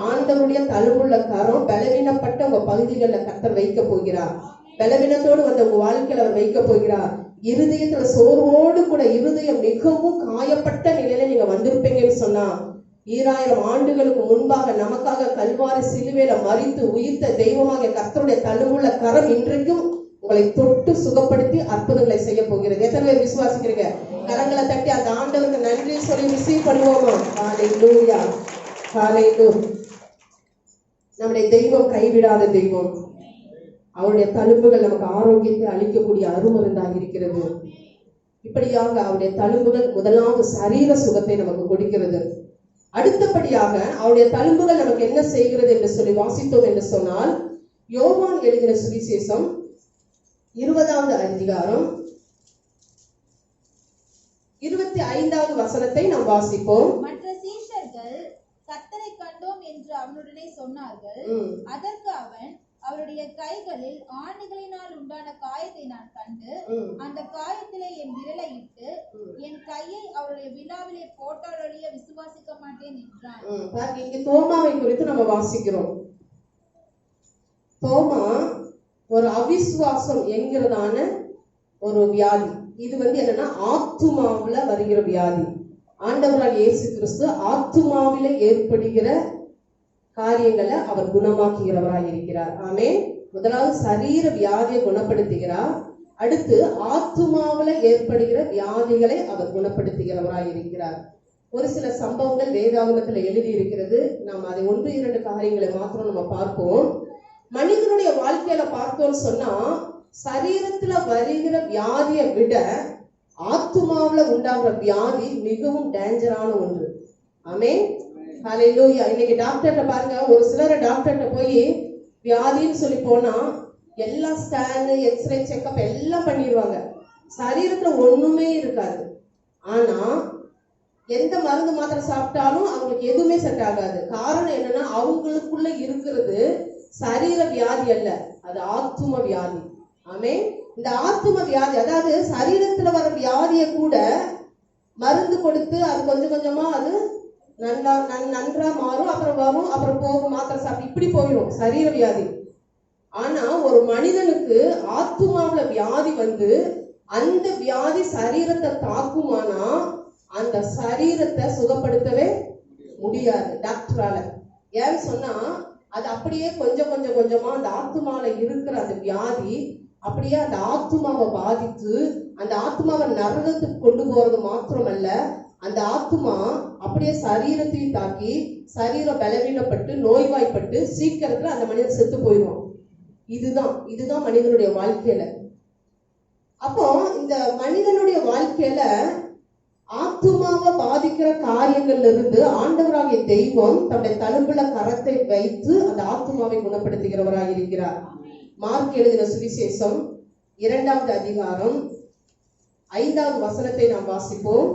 ஆண்டவருடைய தழும்புள்ள கரம் பலவீனப்பட்ட உங்க பகுதிகளில் கர்த்தர் வைக்க போகிறார். பலவீனத்தோடு வந்த உங்க வாழ்க்கையில அவர் வைக்க போகிறார். இருதயத்துல சோர்வோடு கூட, இருதயம் மிகவும் காயப்பட்ட நிலையில நீங்க வந்திருப்பீங்கன்னு சொன்னா, 2000 ஆண்டுகளுக்கு முன்பாக நமக்காக கல்வாரி சிலுவையில மரித்து உயிர்த்த தெய்வமாக கர்த்தருடைய தழும்புள்ள கரம் இன்றைக்கும் உங்களை தொட்டு சுகப்படுத்தி அற்புதங்களை செய்ய போகிறது. எத்தனை பேர் விசுவாசிக்கிறீங்க? கரங்களை தட்டி அந்த ஆண்டவருக்கு நன்றி சொல்லி ரிசீவ் பண்ணுவோமா? ஹல்லேலூயா, ஹல்லேலூயா. நம்முடைய தெய்வம் கைவிடாத தெய்வம். அவருடைய தழும்புகள் நமக்கு ஆரோக்கியத்தை அளிக்கக்கூடிய அருமருந்தாக இருக்கிறது. இப்படியாக அவருடைய தழும்புகள் முதலாவது சரீர சுகத்தை நமக்கு கொடுக்கிறது. அடுத்தபடியாக அவருடைய தழும்புகள் நமக்கு என்ன செய்கிறது என்று சொல்லி வாசித்தோம் என்று சொன்னால், யோவான் எழுதின சுவிசேஷம் 20வது அதிகாரம் 25வது வசனத்தை நாம் வாசிப்போம். மற்ற சீஷர்கள் கர்த்தரை கண்டோம் என்று அவனுடனே சொன்னார்கள். அதற்கு அவன், அவருடைய கைகளில் ஆணிகளினால் உண்டான காயத்தை நான் கண்டு அந்த காயத்திலே என் விரலை இட்டு என் கையை அவருடைய விழாவிலே போட்டாலொழிய விசுவாசிக்க மாட்டேன் என்றான். இங்க தோமாவை குறித்து நம்ம வாசிக்கிறோம். தோமா ஒரு அவிசுவாசம் என்கிறதான ஒரு வியாதி. இது என்னன்னா ஆத்துமாவுல வருகிற வியாதி. ஆண்டவராக இயேசு கிறிஸ்து ஆத்துமாவில ஏற்படுகிற காரியங்களை அவர் குணமாக்குகிறவராக இருக்கிறார். ஆமென். முதலாவது சரீர வியாதியை குணப்படுத்துகிறார். அடுத்து ஆத்துமாவில ஏற்படுகிற வியாதிகளை அவர் குணப்படுத்துகிறவராக இருக்கிறார். ஒரு சில சம்பவங்கள் வேதாகமத்தில் எழுதி இருக்கிறது. நாம் அதை 1-2 காரியங்களை மாத்திரம் நம்ம பார்ப்போம். மனிதனுடைய வாழ்க்கையில பார்த்தோம்னு சொன்னா, சரீரத்துல வருகிற வியாதியை விட ஆத்துமாவுல உண்டாகிற வியாதி மிகவும் டேஞ்சரான ஒன்று. ஆமென். ஹல்லேலூயா. இன்னைக்கு டாக்டர்கிட்ட பாருங்க, ஒரு சிலரை டாக்டர்கிட்ட போய் வியாதின்னு சொல்லி போனா எல்லா ஸ்கேனு, எக்ஸ்ரே, செக்அப் எல்லாம் பண்ணிடுவாங்க. சரீரத்துல ஒண்ணுமே இருக்காது. ஆனா எந்த மருந்து மாத்திரை சாப்பிட்டாலும் அவங்களுக்கு எதுவுமே செட் ஆகாது. காரணம் என்னன்னா, அவங்களுக்குள்ள இருக்கிறது சரீர வியாதி அல்ல, அது ஆத்தும வியாதி. ஆமென். இந்த ஆத்தும வியாதி, அதாவது சரீரத்துல வர வியாதியை கூட மருந்து கொடுத்து அது கொஞ்சம் கொஞ்சமா அது நன்றா மாறும், அப்புறம் வரும், அப்புறம் போகும், மாத்திரை சாப்பிட்டு இப்படி போயிடும் சரீர வியாதி. ஆனா ஒரு மனிதனுக்கு ஆத்துமாவுல வியாதி அந்த வியாதி சரீரத்தை தாக்குமானா அந்த சரீரத்தை சுகப்படுத்தவே முடியாது டாக்டரால. ஏன்னு சொன்னா, அது அப்படியே கொஞ்சம் கொஞ்சம் கொஞ்சமா அந்த ஆத்துமால இருக்கிற அந்த வியாதி அப்படியே அந்த ஆத்துமாவை பாதித்து அந்த ஆத்துமாவை நரகத்துக்கு கொண்டு போறது மாத்திரமல்ல, அந்த ஆத்துமா அப்படியே சரீரத்தையும் தாக்கி சரீரம் பலவீனப்பட்டு நோய்வாய்ப்பட்டு சீக்கிரத்துல அந்த மனிதன் செத்து போயிடும். இதுதான் மனிதனுடைய வாழ்க்கையில. அப்போ இந்த மனிதனுடைய வாழ்க்கையில ஆத்துமாவை பாதிக்கிற காரியங்கள்ல இருந்து ஆண்டவராகிய தெய்வம் தன்னுடைய தழும்புல கரத்தை வைத்து அந்த ஆத்துமாவை குணப்படுத்துகிறவராக இருக்கிறார். மார்க் எழுதின சுவிசேஷம் 2வது அதிகாரம் 5வது வசனத்தை நாம் வாசிப்போம்.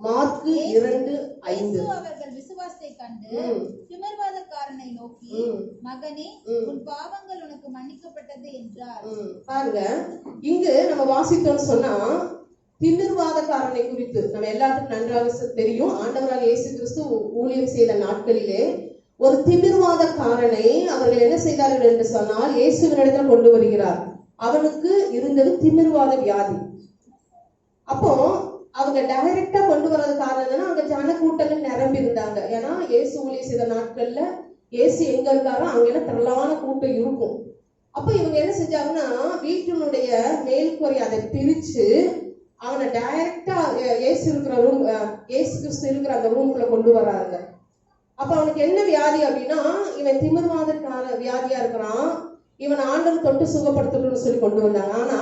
மார்க்கு 2:5. இயேசு அவர்கள் விசுவாசத்தை கண்டு திமிர்வாதக்காரனை நோக்கி, மகனே, உன் பாவங்கள் உனக்கு மன்னிக்கப்பட்டது என்றார். பாருங்க, இங்கு நம்ம வாசித்தோம்னு சொன்னா திமிர்வாதக்காரனை குறித்து நம்ம எல்லாத்துக்கும் நன்றாக தெரியும். ஆண்டவராக இயேசு கிறிஸ்து ஊழியம் செய்த நாட்களிலே ஒரு திமிர்வாதக்காரனை அவர்கள் என்ன செய்தார்கள் என்று சொன்னால் இயேசுவினிடத்தில் கொண்டு வருகிறார். அவனுக்கு இருந்தது திமிர்வாத வியாதி. அப்போ அவங்க டைரக்டா கொண்டு வர்றது காரணம் என்னன்னா, அங்க ஜன கூட்டங்கள் நிரம்பி இருந்தாங்க. ஏன்னா இயேசு ஊழியம் செய்த நாட்கள்ல இயேசு எங்க இருக்காரோ அங்க என்ன திரளான கூட்டம் இருக்கும். அப்ப இவங்க என்ன செஞ்சாங்கன்னா, வீட்டினுடைய மேல்கூரை அதை பிரிச்சு அவனை டைரக்டா இயேசு இருக்கிற ரூம், இயேசு கிறிஸ்து இருக்கிற அந்த ரூம்குள்ள கொண்டு வர்றாங்க. அப்ப அவனுக்கு என்ன வியாதி அப்படின்னா, இவன் திமிர்வாதக்கார வியாதியா இருக்கிறான், இவன் ஆண்டவர் தொட்டு சுகப்படுத்தணும்னு சொல்லி கொண்டு வந்தாங்க. ஆனா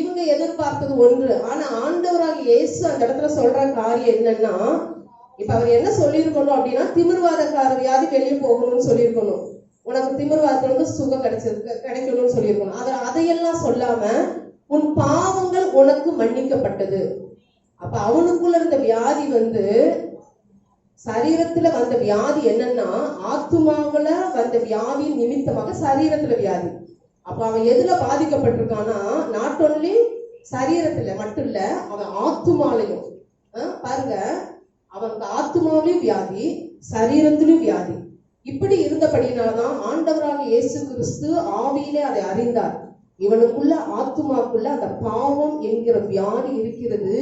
இவங்க எதிர்பார்த்தது ஒன்று. ஆனா ஆண்டவராக இயேசு அந்த இடத்துல சொல்ற காரியம் என்னன்னா, இப்ப அவர் என்ன சொல்லியிருக்கணும் அப்படின்னா, திமிர்வாதக்கார வியாதி வெளியே போகணும்னு சொல்லியிருக்கணும், உனக்கு திமிர்வாதத்துல சுகம் கிடைக்கணும்னு சொல்லியிருக்கணும். அவர் அதையெல்லாம் சொல்லாம, உன் பாவங்கள் உனக்கு மன்னிக்கப்பட்டது. அப்ப அவனுக்குள்ள இருந்த வியாதி சரீரத்துல வந்த வியாதி என்னன்னா, ஆத்துமாவுல வந்த வியாதி நிமித்தமாக சரீரத்துல வியாதி. அப்ப அவன் எதுல பாதிக்கப்பட்டிருக்கானா, நாட் ஒன்லி சரீரத்துல மட்டும் இல்ல, அவன் ஆத்துமாலையும். பாருங்க, அவனுக்கு ஆத்துமாவிலையும் வியாதி, சரீரத்திலும் வியாதி. இப்படி இருந்தபடினால்தான் ஆண்டவராக இயேசு கிறிஸ்து ஆவியிலே அதை அறிந்தார். இவனுக்குள்ள ஆத்துமாக்குள்ள அந்த பாவம் என்கிற வியாதி இருக்கிறது.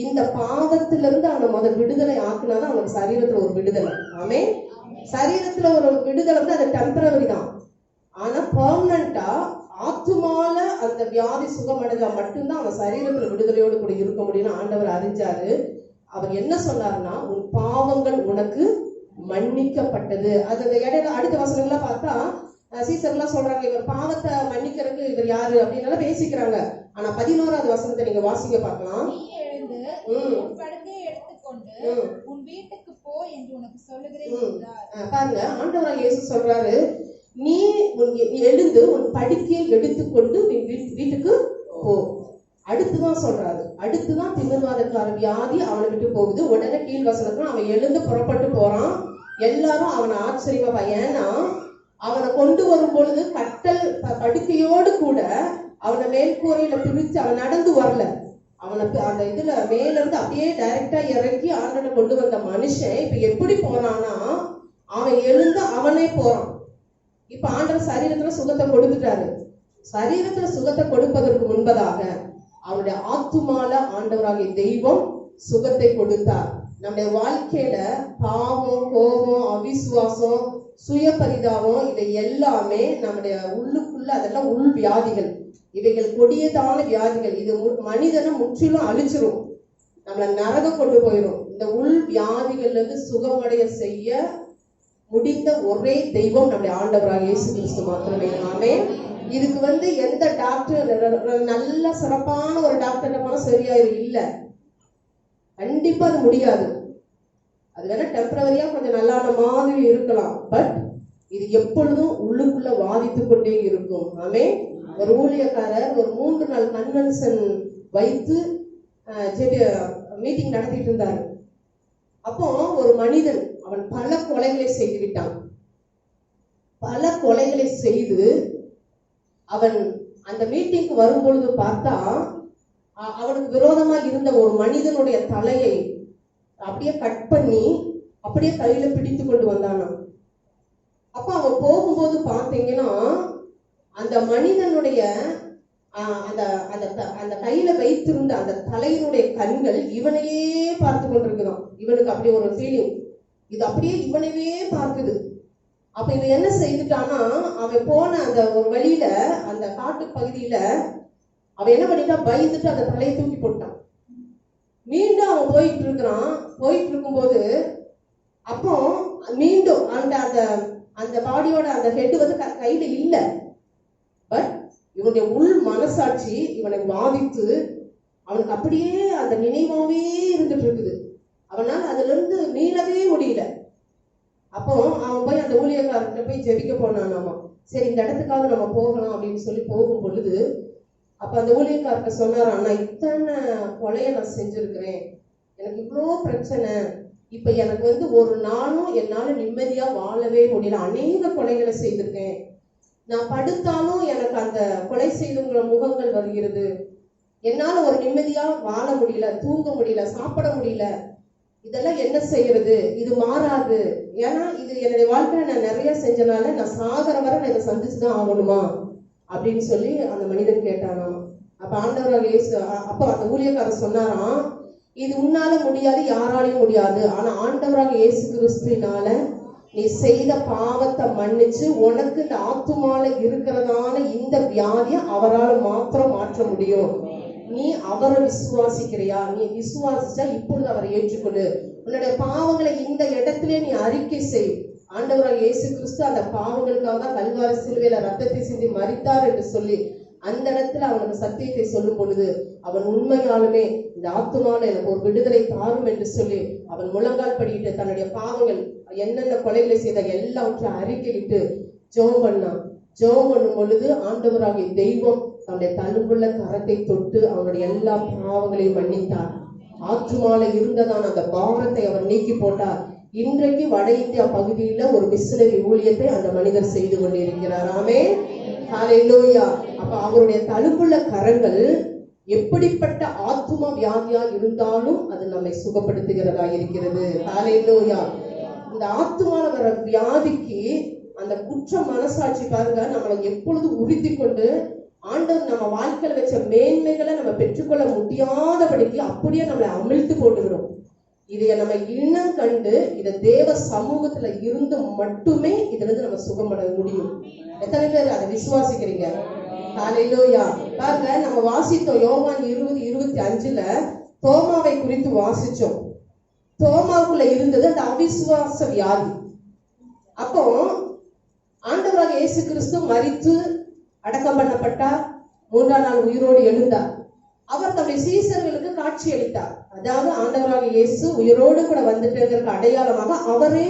இந்த பாவத்திலிருந்து அவனை விடுதலை ஆக்குனாதான் அவனுக்கு சரீரத்துல ஒரு விடுதலை. ஆமே, சரீரத்துல ஒரு விடுதலை அது டெம்பரரி தான். ஆனா பெர்மனண்டா ஆத்துமால அந்த வியாதி சுகமடைஞ்சா மட்டும்தான் அவன் சரீரத்துல விடுதலையோடு கூட இருக்க முடியும்னு ஆண்டவர் அறிஞ்சாரு. அவர் என்ன சொன்னாருன்னா, உன் பாவங்கள் உனக்கு மன்னிக்கப்பட்டது. அது இடையில அடுத்த வசனங்கள்லாம் பார்த்தா சீசர்லாம் சொல்றாங்க, இவர் பாவத்தை மன்னிக்கிறதுக்கு இவர் யாரு அப்படின்னு பேசிக்கிறாங்க. ஆனா 11வது வசனத்தை நீங்க வாசிக்க பார்க்கலாம். உன் வீட்டுக்கு போ என்று உனக்கு சொல்லுகிறேன். பாருங்க, ஆண்டவராக இயேசு சொல்றாரு, நீ எழுந்து உன் படுக்கையை எடுத்துக்கொண்டு நீ வீட்டுக்கு போ. அடுத்துதான் சொல்றாரு, அடுத்துதான் திமிர்வாதக்கார வியாதி அவனை விட்டு போகுது. உடனே கீழ் வசனத்துல அவன் எழுந்து புறப்பட்டு போறான். எல்லாரும் அவனை ஆச்சரியமா, ஏன்னா அவனை கொண்டு வரும் பொழுது கட்டல் படுக்கையோடு கூட அவனை மேல்கூரையில பிரிச்சு அவன் நடந்து வரல. அவனுக்கு அந்த இதுல மேல இருந்து அப்படியே டைரக்டா இறக்கி ஆண்டனை கொண்டு வந்த மனுஷன் இப்ப எப்படி போறான்னா, அவன் எழுந்து அவனே போறான். இப்ப ஆண்டவர் சரீரத்துல சுகத்தை கொடுத்துட்டாரு. சரீரத்துல சுகத்தை கொடுப்பதற்கு முன்பதாக அவருடைய ஆத்துமால ஆண்டவராகிய தெய்வம் சுகத்தை கொடுத்தார். நம்முடைய வாழ்க்கையில பாவம், கோபம், அவிசுவாசம், சுய பரிதாபம், இவை எல்லாமே நம்முடைய உள்ளுக்குள்ள அதெல்லாம் உள் வியாதிகள். இவைகள் கொடியதான வியாதிகள். இது மனிதனை முற்றிலும் அழிச்சிரும், நம்மளை நரகம் கொண்டு போயிடும். இந்த உள் வியாதிகள்ல இருந்து சுகமடைய செய்ய முடிந்த ஒரே தெய்வம் நம்முடைய ஆண்டவராக இயேசு கிறிஸ்து மாத்திரமே. ஆமே, இதுக்கு எந்த டாக்டர் நல்ல சிறப்பான ஒரு டாக்டர் போனா சரியாயிரும் இல்ல, கண்டிப்பா அது முடியாது. அது வேணா டெம்பரவரியா கொஞ்சம் நல்லான மாதிரி இருக்கலாம், பட் இது எப்பொழுதும் உள்ளுக்குள்ள வாதித்து கொண்டே இருக்கும். ஆமே, ஒரு ஊழியக்காரர் ஒரு 3 நாள் கன்வென்ஷன் வைத்து மீட்டிங் நடத்திட்டு இருந்தாரு. அப்போ ஒரு மனிதன் அவன் பல கொலைகளை செய்து விட்டான். பல கொலைகளை செய்து அவன் அந்த மீட்டிங்க்கு வரும் பொழுது பார்த்தா, அவனுக்கு விரோதமா இருந்த ஒரு மனிதனுடைய தலையை அப்படியே கட் பண்ணி அப்படியே கையில பிடித்து கொண்டு வந்தானா. அப்ப அவன் போகும்போது பார்த்தீங்கன்னா, அந்த மனிதனுடைய அந்த அந்த கையில வைத்திருந்த அந்த தலையினுடைய கண்கள் இவனையே பார்த்து கொண்டிருக்குதான். இவனுக்கு அப்படி ஒரு ஃபீலிங், இது அப்படியே இவனையே பார்க்குது. அப்ப இவன் என்ன செய்துட்டானா, அவன் போன அந்த ஒரு வழியில அந்த காட்டு பகுதியில அவன் என்ன பண்ணிட்டான், பயந்துட்டு அந்த தலையை தூக்கி போட்டான். மீண்டும் அவன் போயிட்டு இருக்கிறான். போயிட்டு இருக்கும்போது அப்போ மீண்டும் அந்த அந்த அந்த பாடியோட அந்த ஹெட் கையில இல்ல, பட் இவனுடைய உள் மனசாட்சி இவனை வாதித்து அவனுக்கு அப்படியே அந்த நினைவாவே இருந்துட்டு இருக்குது. அவனால் அதுல இருந்து மீளவே முடியல. அப்போ அவன் போய் அந்த ஊழியக்காரர்கிட்ட போய் ஜெபிக்க போனானாமா. சரி, இந்த இடத்துக்காவது நம்ம போகலாம் அப்படின்னு சொல்லி போகும் பொழுது அப்ப அந்த ஊழியக்காரர்கிட்ட சொன்னாரா, நான் இத்தனை கொலையை நான் செஞ்சிருக்கிறேன், எனக்கு இவ்வளோ பிரச்சனை, இப்ப எனக்கு வந்து ஒரு நாளும் என்னால நிம்மதியா வாழவே முடியல, அநேக கொலைகளை செய்திருக்கேன், நான் படுத்தாலும் எனக்கு அந்த கொலை செய்தவங்கள முகங்கள் வருகிறது, என்னால ஒரு நிம்மதியா வாழ முடியல, தூங்க முடியல, சாப்பிட முடியல, இதெல்லாம் என்ன செய்யறது, இது மாறாது, ஏன்னா இது என்னுடைய வாழ்க்கையில நான் நிறைய செஞ்சனால நான் சாகர வரை நான் இதை சந்திச்சுதான் ஆகணுமா அப்படின்னு சொல்லி அந்த மனிதன் கேட்டானாம். அப்ப ஆண்டவராக இயேசு அப்ப அந்த ஊழியக்காரர் சொன்னாராம், இது உன்னால முடியாது, யாராலையும் முடியாது, ஆனா ஆண்டவராக இயேசு கிறிஸ்துவினால நீ செய்த பாவத்தை மன்னிச்சு உனக்கு இந்த ஆத்துமால இருக்கிறதான இந்த வியாதியை அவரால் மாத்திரம் மாற்ற முடியும். நீ அவரை விசுவாசிக்கிறியா? நீ விசுவாசிச்சா இப்பொழுது அவரை ஏற்றுக்கொள்ளு, உன்னுடைய பாவங்களை இந்த இடத்திலே நீ அறிக்கை செய். ஆண்டவராக இயேசு கிறிஸ்து அந்த பாவங்களுக்காக தான் கல்வாரி சிலுவையில ரத்தத்தை சிந்தி மரித்தார் என்று சொல்லி அந்த இடத்துல அவனுக்கு சத்தியத்தை சொல்லும் பொழுது அவன் உண்மையாலுமே இந்த ஆத்துமால எனக்கு ஒரு விடுதலை தாரும் என்று சொல்லி அவன் முழங்கால் படியிட்டு தன்னுடைய பாவங்கள் என்னென்ன கொலைகளை செய்த எல்லாவற்றையும் அறிக்கையிட்டு ஜெபம் பண்ணான். ஜெபம் பண்ணும் பொழுது ஆண்டவராகிய தெய்வம் அவனுடைய தழும்புள்ள கரத்தை தொட்டு அவனுடைய எல்லா பாவங்களையும் மன்னித்தார். ஆத்துமால இருந்ததான அந்த பாவத்தை அவர் நீக்கி போட்டார். இன்றைக்கு வட இந்தியா பகுதியில ஒரு மிஷனரி ஊழியத்தை அந்த மனிதர் செய்து கொண்டிருக்கிறார். ஆமென், ஹல்லேலூயா. அப்ப அவருடைய தழும்புள்ள கரங்கள் எப்படிப்பட்ட ஆத்தும வியாதியா இருந்தாலும் அது நம்மை சுகப்படுத்துகிறதா இருக்கிறது. ஹல்லேலூயா. இந்த ஆத்துமால வர வியாதிக்கு அந்த குற்ற மனசாட்சி பாருங்க நம்மளை எப்பொழுது உறுத்தி கொண்டு ஆண்டவர் நம்ம வாழ்க்கையில வச்ச மேன்மைகளை நம்ம பெற்றுக்கொள்ள முடியாதபடிக்கு அப்படியே நம்மளை அமிழ்த்து போட்டுவிடும். இதைய நம்ம இனம் கண்டு இதை தேவ சமூகத்துல இருந்து மட்டுமே இதுல இருந்து நம்ம சுகப்பட முடியும். எத்தனை பேர் அதை விசுவாசிக்கிறீங்க? ஹல்லேலூயா. பாருங்க, நம்ம வாசித்தோம் யோவான் 20:25 தோமாவை குறித்து வாசிச்சோம். தோமாவுக்குள்ள இருந்தது அந்த அவிசுவாச வியாதி. அப்போ ஆண்டவராக இயேசு கிறிஸ்து மரித்து அடக்கம் பண்ணப்பட்டார், 3ஆம் நாள் உயிரோடு எழுந்தார். அவர் தம்முடைய சீசர்களுக்கு காட்சி அளித்தார். அதாவது ஆண்டவராக இயேசு உயிரோடு கூட வந்துட்டதற்கு அடையாளமாக அவரே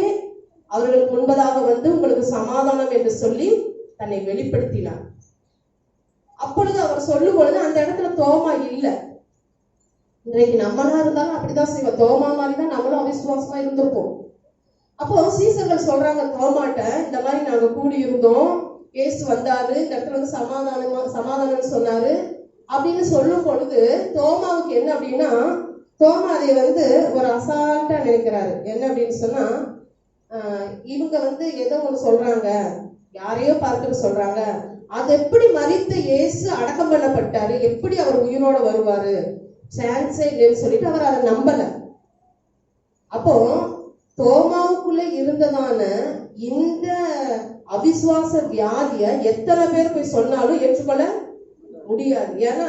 அவர்களுக்கு முன்பதாக வந்து உங்களுக்கு சமாதானம் என்று சொல்லி தன்னை வெளிப்படுத்தினார். அப்பொழுது அவர் சொல்லும் பொழுது அந்த இடத்துல தோமா இல்லை. இன்றைக்கு நம்மளா இருந்தாலும் அப்படிதான் செய்வோம். தோமா மாதிரி தான் நம்மளும் அவிசுவாசமா இருந்திருப்போம். அப்போ சீசர்கள் சொல்றாங்க தோமாட்ட, இந்த மாதிரி நாங்க கூடி இருந்தோம், இயேசு வந்தாரு, இந்த இடத்துல வந்து சமாதானம் சொன்னாரு அப்படின்னு சொல்லும் பொழுது தோமாவுக்கு என்ன அப்படின்னா, தோமா அதை வந்து ஒரு அசால்ட்டா நினைக்கிறாரு. என்ன அப்படின்னு சொன்னா, இவங்க வந்து ஏதோ ஒண்ணு சொல்றாங்க, யாரையோ பார்த்துட்டு சொல்றாங்க, அது எப்படி மரித்த இயேசு அடக்கம் பண்ணப்பட்டாரு, எப்படி அவர் உயிரோட வருவாரு, சான்ஸே இல்லைன்னு சொல்லிட்டு அவர் அதை நம்பல. அப்போ தோமாவுக்குள்ள இருந்ததான இந்த அவிசுவாச வியாதிய எத்தனை பேர் போய் சொன்னாலும் ஏற்றுக்கொள்ள முடியாது. ஏன்னா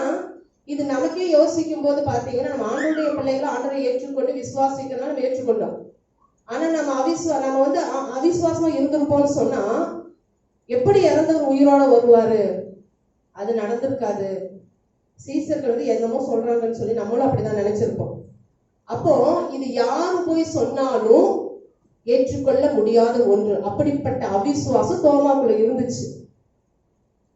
இது நமக்கே யோசிக்கும் போது பாத்தீங்கன்னா, நம்ம ஆண்டவருடைய பிள்ளைகளை ஆண்டவரை ஏற்றுக்கொண்டு விசுவாசிக்கிறனால நம்ம ஏற்றுக்கொண்டோம். ஆனா நம்ம வந்து அவிசுவாசமா இருந்திருப்போம்னு சொன்னா எப்படி இறந்தவர் உயிரோட வருவாரு? அது நடந்திருக்காது. சீசர்கள் வந்து என்னமோ சொல்றாங்கன்னு சொல்லி நம்மளும் அப்படிதான் நினைச்சிருப்போம். அப்போ இது யாரு போய் சொன்னாலும் ஏற்றுக்கொள்ள முடியாத ஒன்று. அப்படிப்பட்ட அவிசுவாசம் தோமாக்குள்ள இருந்துச்சு.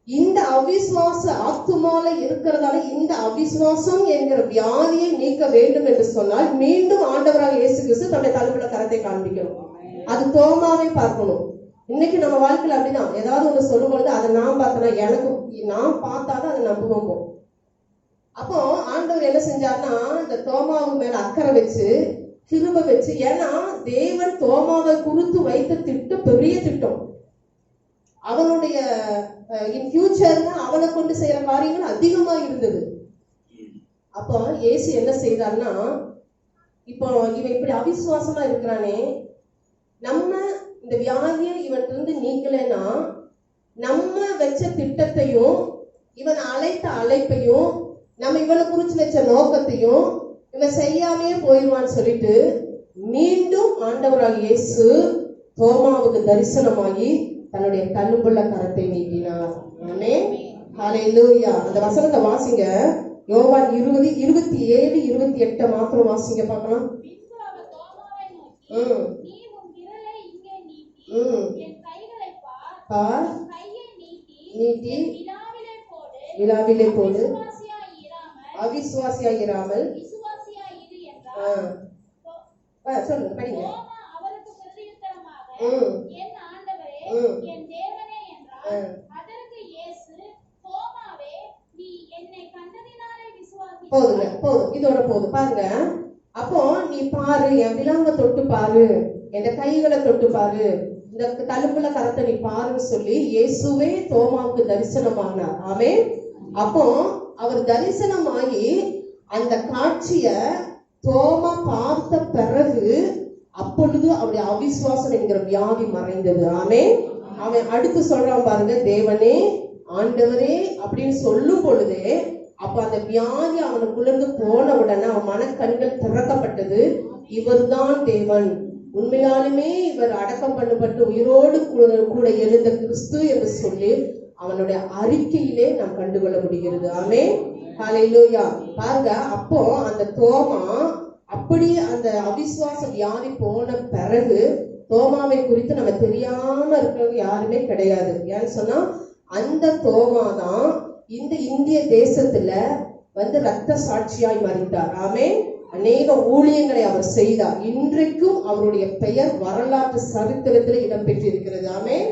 இந்த அவிசுவாச ஆத்துமால இருக்கிறதால இந்த அவிசுவாசம் என்கிற வியாதியை நீக்க வேண்டும் என்று சொன்னால் மீண்டும் ஆண்டவராக இயேசு கிறிஸ்து தன்னுடைய தழும்புள்ள கரத்தை காண்பிக்கணும். அது தோமாவை பார்க்கணும். இன்னைக்கு நம்ம வாழ்க்கையில அப்படிதான், ஏதாவது ஒண்ணு சொல்லும் பொழுது அதை நான் பார்த்தனா, எனக்கு நான் பார்த்தாதான் அதை நம்புவோம். அப்போ ஆண்டவர் என்ன செஞ்சார்னா, இந்த தோமாவுக்கு மேல அக்கறை வச்சு கிருபை வச்சு, ஏன்னா தேவன் தோமாவை குறித்து வைத்த திட்டம் பெரிய திட்டம். அவனுடைய இன் ஃபியூச்சர்ல அவனை கொண்டு செய்யற காரியங்கள் அதிகமா இருந்தது. அப்போ இயேசு என்ன செய்தார்னா, இப்போ இவன் இப்படி அவிசுவாசமா இருக்கிறானே, நம்ம இந்த வியாதியை இவன் இருந்து நீக்கலைன்னா நம்ம வச்ச திட்டத்தையும் இவன் அழைத்த அழைப்பையும் நம்ம இவனை குறிச்சு வச்ச நோக்கத்தையும் இவன் செய்யாமே போயிடுவான்னு சொல்லிட்டு மீண்டும் ஆண்டவராக இயேசு தோமாவுக்கு தரிசனமாகி தன்னுடைய தழும்புள்ள கரத்தை நீட்டினார். ஆமென், ஹல்லேலூயா. அந்த வசனத்தை வாசிங்க, யோவான் 20:27-28 மாத்திரம் வாசிங்க பார்க்கலாம். நீட்டி விழாவிலே போடு, அவிசுவாசியாயிராமல் சொல்லுங்க படிங்க. தோமா அவருக்கு பிரதியுத்தரமாக, ம். என் ஆண்டவரே, ம். என் தேவனே என்றார். அதற்கு இயேசு, தோமாவே, நீ என்னை கண்டதினாலே விசுவாசித்தாய். போதுங்க, போதும், இதோட போதும். பாருங்க, அப்போ நீ பாரு, என் விலாங்க தொட்டு பாரு, என் கைகளை தொட்டு பாரு, இந்த தழும்புல கரத்தை நீ பாருன்னு சொல்லி இயேசுவே தோமாவுக்கு தரிசனமானார். ஆமென். அப்போ அவர் தரிசனமாகி அந்த காட்சிய தோமா பார்த்த பிறகு அப்பொழுது அவருடைய அவிசுவாசம் என்கிற வியாதி மறைந்தது. ஆமென். அவன் அடுத்து சொல்றான் பாருங்க, தேவனே, ஆண்டவரே அப்படின்னு சொல்லும் பொழுதே அப்ப அந்த வியாதி அவனுக்குள்ளேருந்து போன உடனே அவன் மனக்கண்கள் திறக்கப்பட்டது. இவர்தான் தேவன், உண்மையாலுமே இவர் அடக்கம் பண்ணப்பட்டு உயிரோடு கூட எழுந்த கிறிஸ்து என்று சொல்லி அவனுடைய அறிக்கையிலே நாம் கண்டுகொள்ள முடிகிறது. ஆமென். ஹல்லேலூயா. பாருங்க, அப்போ அந்த தோமா அப்படி அந்த அவிசுவாச வியாதி போன பிறகு தோமாவை குறித்து நம்ம தெரியாம இருக்கிறவங்க யாருமே கிடையாது. ஏன்னு சொன்னா அந்த தோமா தான் இந்த இந்திய தேசத்துல வந்து ரத்த சாட்சியாய் மரித்தார். ஆமென். அநேக ஊழியங்களை அவர் செய்தார். இன்றைக்கும் அவருடைய பெயர் வரலாற்று சரித்திரத்தில் இடம்பெற்றிருக்கிறது. ஆமென்.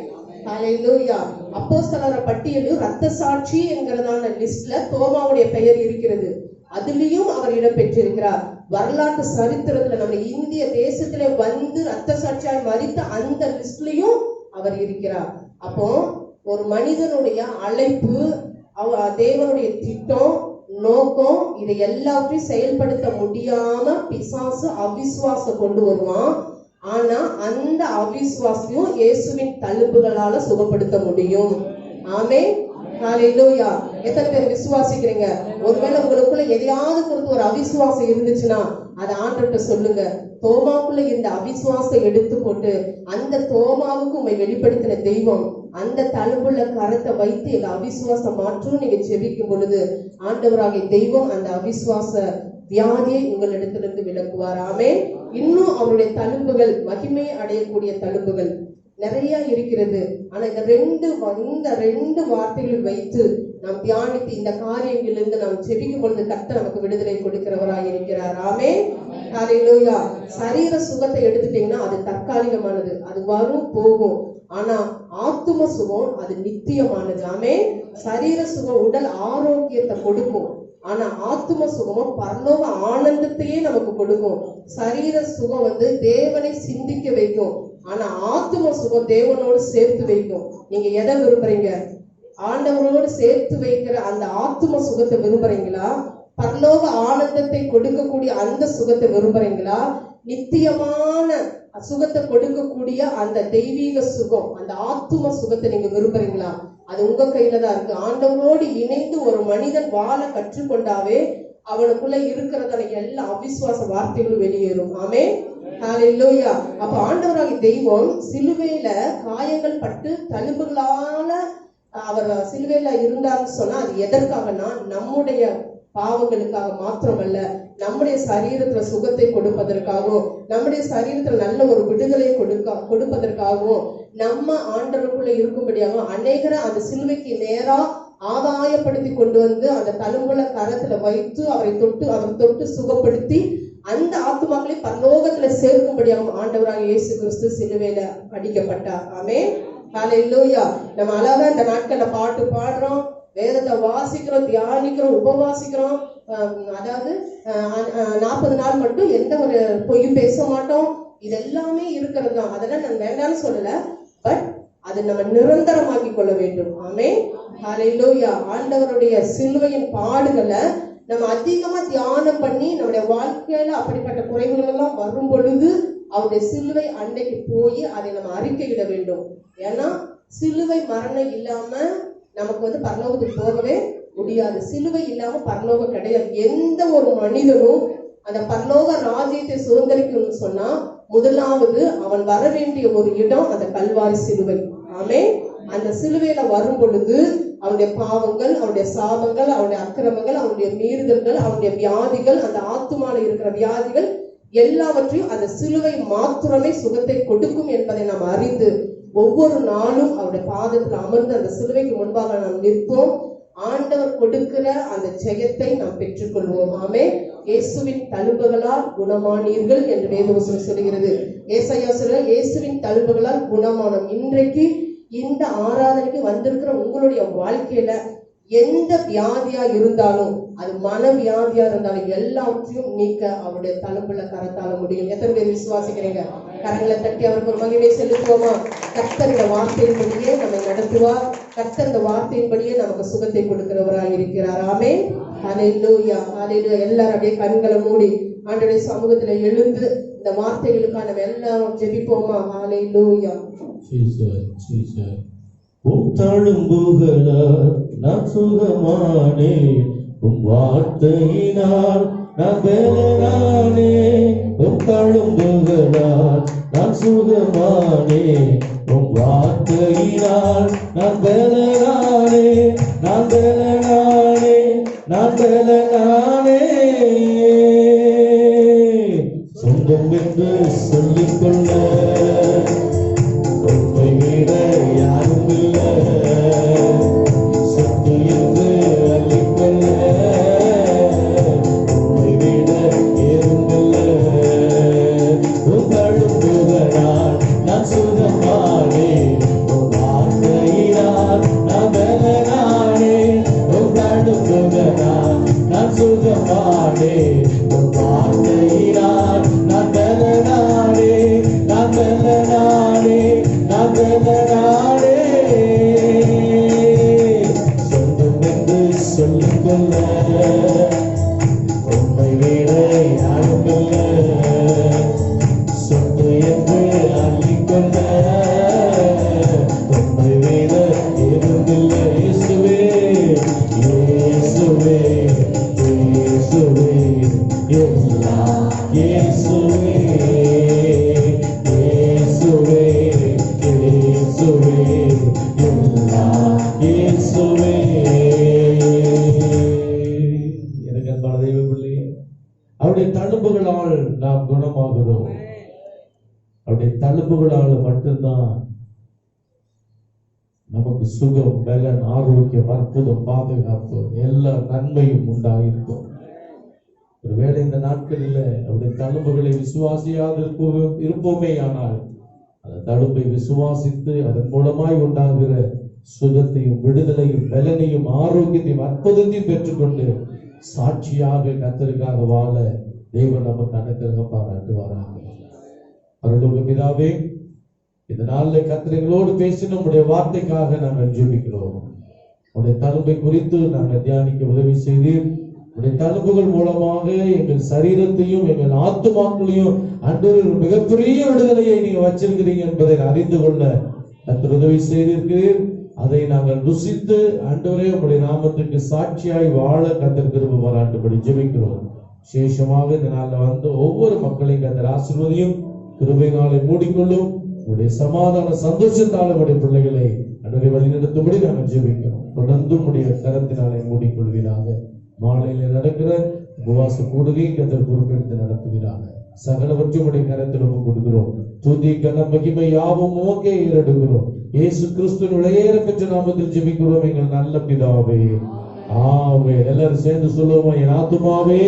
ஹல்லேலூயா. அப்போஸ்தலர் பட்டியலில் ரத்த சாட்சி என்கிறதான லிஸ்ட்ல தோமாவுடைய பெயர் இருக்கிறது. அதுலயும் அவர் இடம்பெற்றிருக்கிறார். வரலாற்று சரித்திரத்துல நம்ம இந்திய தேசத்திலே வந்து ரத்த சாட்சியாய் மரித்த அந்த லிஸ்ட்லயும் அவர் இருக்கிறார். அப்போ ஒரு மனிதனுடைய அழைப்பு, தேவனுடைய திட்டம், நோக்கம், இதை எல்லாத்தையும் செயல்படுத்த முடியாம பிசாசு அவிசுவாசம் கொண்டு வருவான். ஆனா அந்த அவிசுவாசையும் இயேசுவின் தழும்புகளால சுகப்படுத்த முடியும். ஆமென். ஹல்லேலூயா. எத்தனை பேர் விசுவாசிக்கிறீங்க? ஒருவேளை உங்களுக்குள்ள எதையாவது குறித்து ஒரு அவிசுவாசம் இருந்துச்சுன்னா அதை ஆண்டவர்கிட்ட சொல்லுங்க. தோமாவுக்குள்ள இந்த அவிசுவாசத்தை எடுத்து போட்டு அந்த தோமாவுக்கு உங்களை வெளிப்படுத்தின தெய்வம் அந்த தழும்புள்ள கரத்தை வைத்து எங்க அவிசுவாசம் மாற்றும் நீங்க ஜெபிக்கும் பொழுது ஆண்டவராகிய தெய்வம் அந்த அவிசுவாச வியாதியை உங்களிடத்திலிருந்து விலக்குவார். ஆமென். இன்னும் அவருடைய தழும்புகள் மகிமை அடையக்கூடிய தழும்புகள் நிறைய இருக்கிறது. ஆனா இந்த ரெண்டு வார்த்தைகளை வைத்து நாம் தியானித்து இந்த காரியங்களிலிருந்து நாம் ஜெபிக்கும் பொழுது கர்த்தர் நமக்கு விடுதலை கொடுக்கிறவராய் இருக்கிறார். ஆமென். ஹல்லேலூயா. சரீர சுகத்தை எடுத்துட்டீங்கன்னா அது தற்காலிகமானது, அது வரும் போகும். ஆனா ஆத்தும சுகம் அது நித்தியமானது. ஆமென். சரீர சுகம் உடல் ஆரோக்கியத்தை கொடுக்கும். ஆனா ஆத்தும சுகமும் பரலோக ஆனந்தத்தையே நமக்கு கொடுக்கும். சரீர சுகம் வந்து தேவனை சிந்திக்க வைக்கும். ஆனா ஆத்தும சுகம் தேவனோடு சேர்த்து வைக்கும். நீங்க எதை விரும்புறீங்க? ஆண்டவரோடு சேர்த்து வைக்கிற அந்த ஆத்தும சுகத்தை விரும்புறீங்களா? பரலோக ஆனந்தத்தை கொடுக்கக்கூடிய அந்த சுகத்தை விரும்புறீங்களா? நித்தியமான சுகத்தை கொடுக்கக்கூடிய அந்த தெய்வீக சுகம், அந்த ஆத்தும சுகத்தை நீங்க விரும்புறீங்களா? அது உங்க கையில தான் இருக்கு. ஆண்டவரோடு இணைந்து ஒரு மனிதன் வாழ கற்றுக்கொண்டாவே அவனுக்குள்ள இருக்கிறதான எல்லா அவிசுவாச வார்த்தைகளும் வெளியேறும். ஆமென். ஹல்லேலூயா. அப்ப ஆண்டவராகிய தெய்வம் சிலுவையில காயங்கள் பட்டு தழும்புகளால அவர் சிலுவையில இருந்தாருன்னு சொன்னா அது எதற்காகனா நம்முடைய பாவங்களுக்காக மாத்திரமல்ல, நம்முடைய சரீரத்துல சுகத்தை கொடுப்பதற்காகவும் நம்முடைய சரீரத்துல நல்ல ஒரு விடுதலை கொடுப்பதற்காகவும் நம்ம ஆண்டவருக்குள்ள இருக்கும்படியாகவும் அநேகரை அந்த சிலுவைக்கு நேரா ஆதாயப்படுத்தி கொண்டு வந்து அந்த தழும்புல கரத்துல வைத்து அவர் தொட்டு சுகப்படுத்தி அந்த ஆத்துமாக்களை பரலோகத்துல சேர்க்கும்படியாகவும் ஆண்டவராக இயேசு கிறிஸ்து சிலுவையில அடிக்கப்பட்டார். ஆமென். ஹல்லேலூயா. நம்ம அழகா இந்த நாட்கள்ல பாட்டு பாடுறோம், வேதத்தை வாசிக்கிறோம், தியானிக்கிறோம், உபவாசிக்கிறோம். அதாவது 40 நாள் மட்டும் எந்த ஒரு பொய்யும் பேச மாட்டோம். இது எல்லாமே இருக்கிறது தான். அதெல்லாம் நான் வேண்டாம்னு சொல்லல. பட் அதை நம்ம நிரந்தரமாக்கி கொள்ள வேண்டும். ஆமென். ஹல்லேலூயா. ஆண்டவருடைய சிலுவையின் பாடுகளை நம்ம அதிகமா தியானம் பண்ணி நம்முடைய வாழ்க்கையில அப்படிப்பட்ட குறைவுகள் எல்லாம் வரும் பொழுது அவருடைய சிலுவை அன்னைக்கு போய் அதை நம்ம அறிக்கையிட வேண்டும். ஏன்னா சிலுவை மரணம் இல்லாம நமக்கு வந்து பரலோகத்துக்கு போகவே முடியாது. சிலுவை இல்லாம பரலோகம் கிடையாது. எந்த ஒரு மனிதனும் அந்த பரலோக ராஜ்யத்தை சுதந்திரிக்கணும்னு சொன்னா முதலாவது அவன் வர வேண்டிய ஒரு இடம் அந்த கல்வாரி சிலுவை. ஆமென். அந்த சிலுவையில வரும் பொழுது அவனுடைய பாவங்கள், அவனுடைய சாபங்கள், அவனுடைய அக்கிரமங்கள், அவனுடைய மீறுதல்கள், அவனுடைய வியாதிகள், அந்த ஆத்துமால இருக்கிற வியாதிகள் எல்லாவற்றையும் அந்த சிலுவை மாத்திரமே சுகத்தை கொடுக்கும் என்பதை நாம் அறிந்து ஒவ்வொரு நாளும் அவருடைய பாதத்தில் அமர்ந்து அந்த சிலுவைக்கு முன்பாக நாம் நிற்போம். ஆண்டவர் கொடுக்கிற அந்த ஜெயத்தை நாம் பெற்றுக்கொள்வோம். ஆமென். இயேசுவின் தழும்புகளால் குணமானீர்கள் என்று வேதவசனம் சொல்கிறது. ஏசாயா சொல்ற இயேசுவின் தழும்புகளால் குணமானோம். இன்றைக்கு இந்த ஆராதனைக்கு வந்திருக்கிற உங்களுடைய வாழ்க்கையில எந்த வியாதியா இருந்தாலும், அது மன வியாதியா இருந்தாலும், எல்லாவற்றையும் நீக்க அவருடைய தழும்புல கரத்தால முடியும். எத்தனை பேர் விசுவாசிக்கிறீங்க? கரங்களை தட்டி அவருக்கு ஒரு மகிமை செலுத்துவோமா? கர்த்தர் இந்த வார்த்தையின்படியே நம்மை நடத்துவார். கர்த்தர் இந்த வார்த்தையின்படியே நமக்கு சுகத்தை கொடுக்கிறவராக இருக்கிறார். ஆமென். ஹல்லேலூயா, ஹல்லேலூயா. எல்லாரும் அப்படியே கண்களை மூடி ஆண்டவருடைய சமூகத்துல எழுந்து இந்த வார்த்தைகளுக்காக நம்ம எல்லாரும் ஜெபிப்போமா? ஹல்லேலூயா. உம் தழும்புகளால் நான் சுகமானே, உம் வார்த்தையினால் நான் பலனானே. உம் தழும்புகளால் நான் சுகமானே, உம் வார்த்தையினால் நான் பலனானே. நான் பலனானே, நான் பலனானே. சொந்தம் என்று சொல்லிக்கொள்ள உம்மை விட யாரும் இல்லை. சொத்து என்று அள்ளிக்கொள்ள உம்மை விட ஏதும் இல்லை. உம் தழும்புகளால் நான் சுகமானே, உம் வார்த்தையினால் நான் பலனானே. உம் தழும்புகளால் நான் சுகமானே, உம் வார்த்தையினால் நான் பலனானே. நான் பலனானே, நான் பலனானே. சொந்தம் என்று சொல்லிக்கொள்ள உம்மை விட யாரும் இல்லை. சொத்து என்று அள்ளிக்கொள்ள உம்மை விட ஏதும் இல்லை. இயேசுவே, இயேசுவே, இயேசுவே, எல்லாம் இயேசுவே, இயேசுவே, இயேசுவே, எல்லாம் இயேசுவே. எனக்கு அன்பான தெய்வ பிள்ளையே, அவருடைய தழும்புகளால் நாம் குணமாகிறோம். அவருடைய தழும்புகளால் மட்டும்தான் நமக்கு சுகம், பலன், ஆரோக்கியம், அற்புதம், பாதுகாப்பு, எல்லா நன்மையும் உண்டாயிருக்கும். ஒருவேளை இந்த நாட்களில் அவருடைய தழும்புகளை விசுவாசியாக இருப்போமே, ஆனால் அந்த தழும்பை விசுவாசித்து அதன் மூலமாய் உண்டாகிற சுகத்தையும் விடுதலையும் பலனையும் ஆரோக்கியத்தையும் அற்புதத்தையும் பெற்றுக்கொண்டு சாட்சியாக கர்த்தருக்காக வாழ தேவன் நமக்கு அனுக்கிரகம் பாராட்டுவாராக. பரலோக பிதாவே, இந்த நாளில் கர்த்தர்களோடு பேசி நம்முடைய வார்த்தைக்காக நாங்கள் ஜெபிக்கிறோம். உடைய தழும்பை குறித்து நாங்கள் தியானிக்க உதவி செய்தீர். உடைய தழும்புகள் மூலமாக எங்கள் சரீரத்தையும் எங்கள் ஆத்துமாக்களையும் அன்றொரு மிகப்பெரிய விடுதலையை நீங்க வச்சிருக்கிறீங்க என்பதை அறிந்து கொள்ள கர்த்தர் உதவி செய்திருக்கிறீர். அதை நாங்கள் ருசித்து ஆண்டவரே உடைய நாமத்துக்கு சாட்சியாய் வாழ கர்த்தர் கிருபை பாராட்டும்படி ஜெபிக்கிறோம். விசேஷமாக இந்த நாளில் வந்து ஒவ்வொரு மக்களையும் கர்த்தர் ஆசீர்வதியும், கிருபையினாலே மூடிக்கொள்ளும். உடைய சமாதான சந்தோஷத்தால் உடைய பிள்ளைகளை அன்றரை வழிநடத்தும்படி நாங்கள் ஜெபிக்கிறோம். தொடர்ந்து உடைய கரத்தினாலே மூடிக்கொள்வீராக. மாலையில நடக்கிற உபவாச கூடுகை கர்த்தர் பொறுப்பெடுத்து நடத்துவீராக. சகலவற்றையும் உடைய கரத்தில் ஒப்புக் கொடுக்கிறோம். துதி கன மகிமை யாவும் உமக்கே ஏறெடுக்கிறோம். இயேசு கிறிஸ்துவின் விலையேற பெற்ற நாமத்தில் ஜெபிக்கிறோம் எங்கள் நல்ல பிதாவே, ஆமென். எல்லாரும் சேர்ந்து சொல்லுவோம். என் ஆத்துமாவே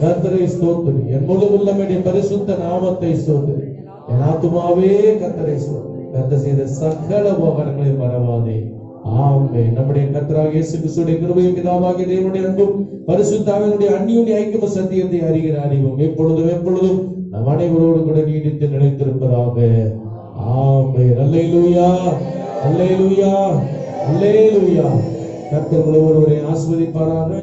கர்த்தரை ஸ்தோத்திரி, என் முழு உள்ளமே பரிசுத்த நாமத்தை ஸ்தோத்திரி. என் ஆத்துமாவே கர்த்தரை ஸ்தோத்திரி, கர்த்தர் செய்த சகல உபகாரங்களை மறவாதே. ஆமென். நம்முடைய கர்த்தராகிய இயேசு கிறிஸ்துவின் கிருபையும் பிதாவாகிய தேவனுடைய அன்பும் பரிசுத்த ஆவியினுடைய அந்நியோன்ய ஐக்கிய சத்தியத்தை அறிகிற அறிவும் எப்பொழுதும் நம் அனைவரோடு கூட நீடித்து நிலைத்திருப்பதாக. ஆமென். அல்லேலூயா, அல்லேலூயா, அல்லேலூயா. கர்த்தர் ஒருவரை ஆசீர்வதிப்பாராக.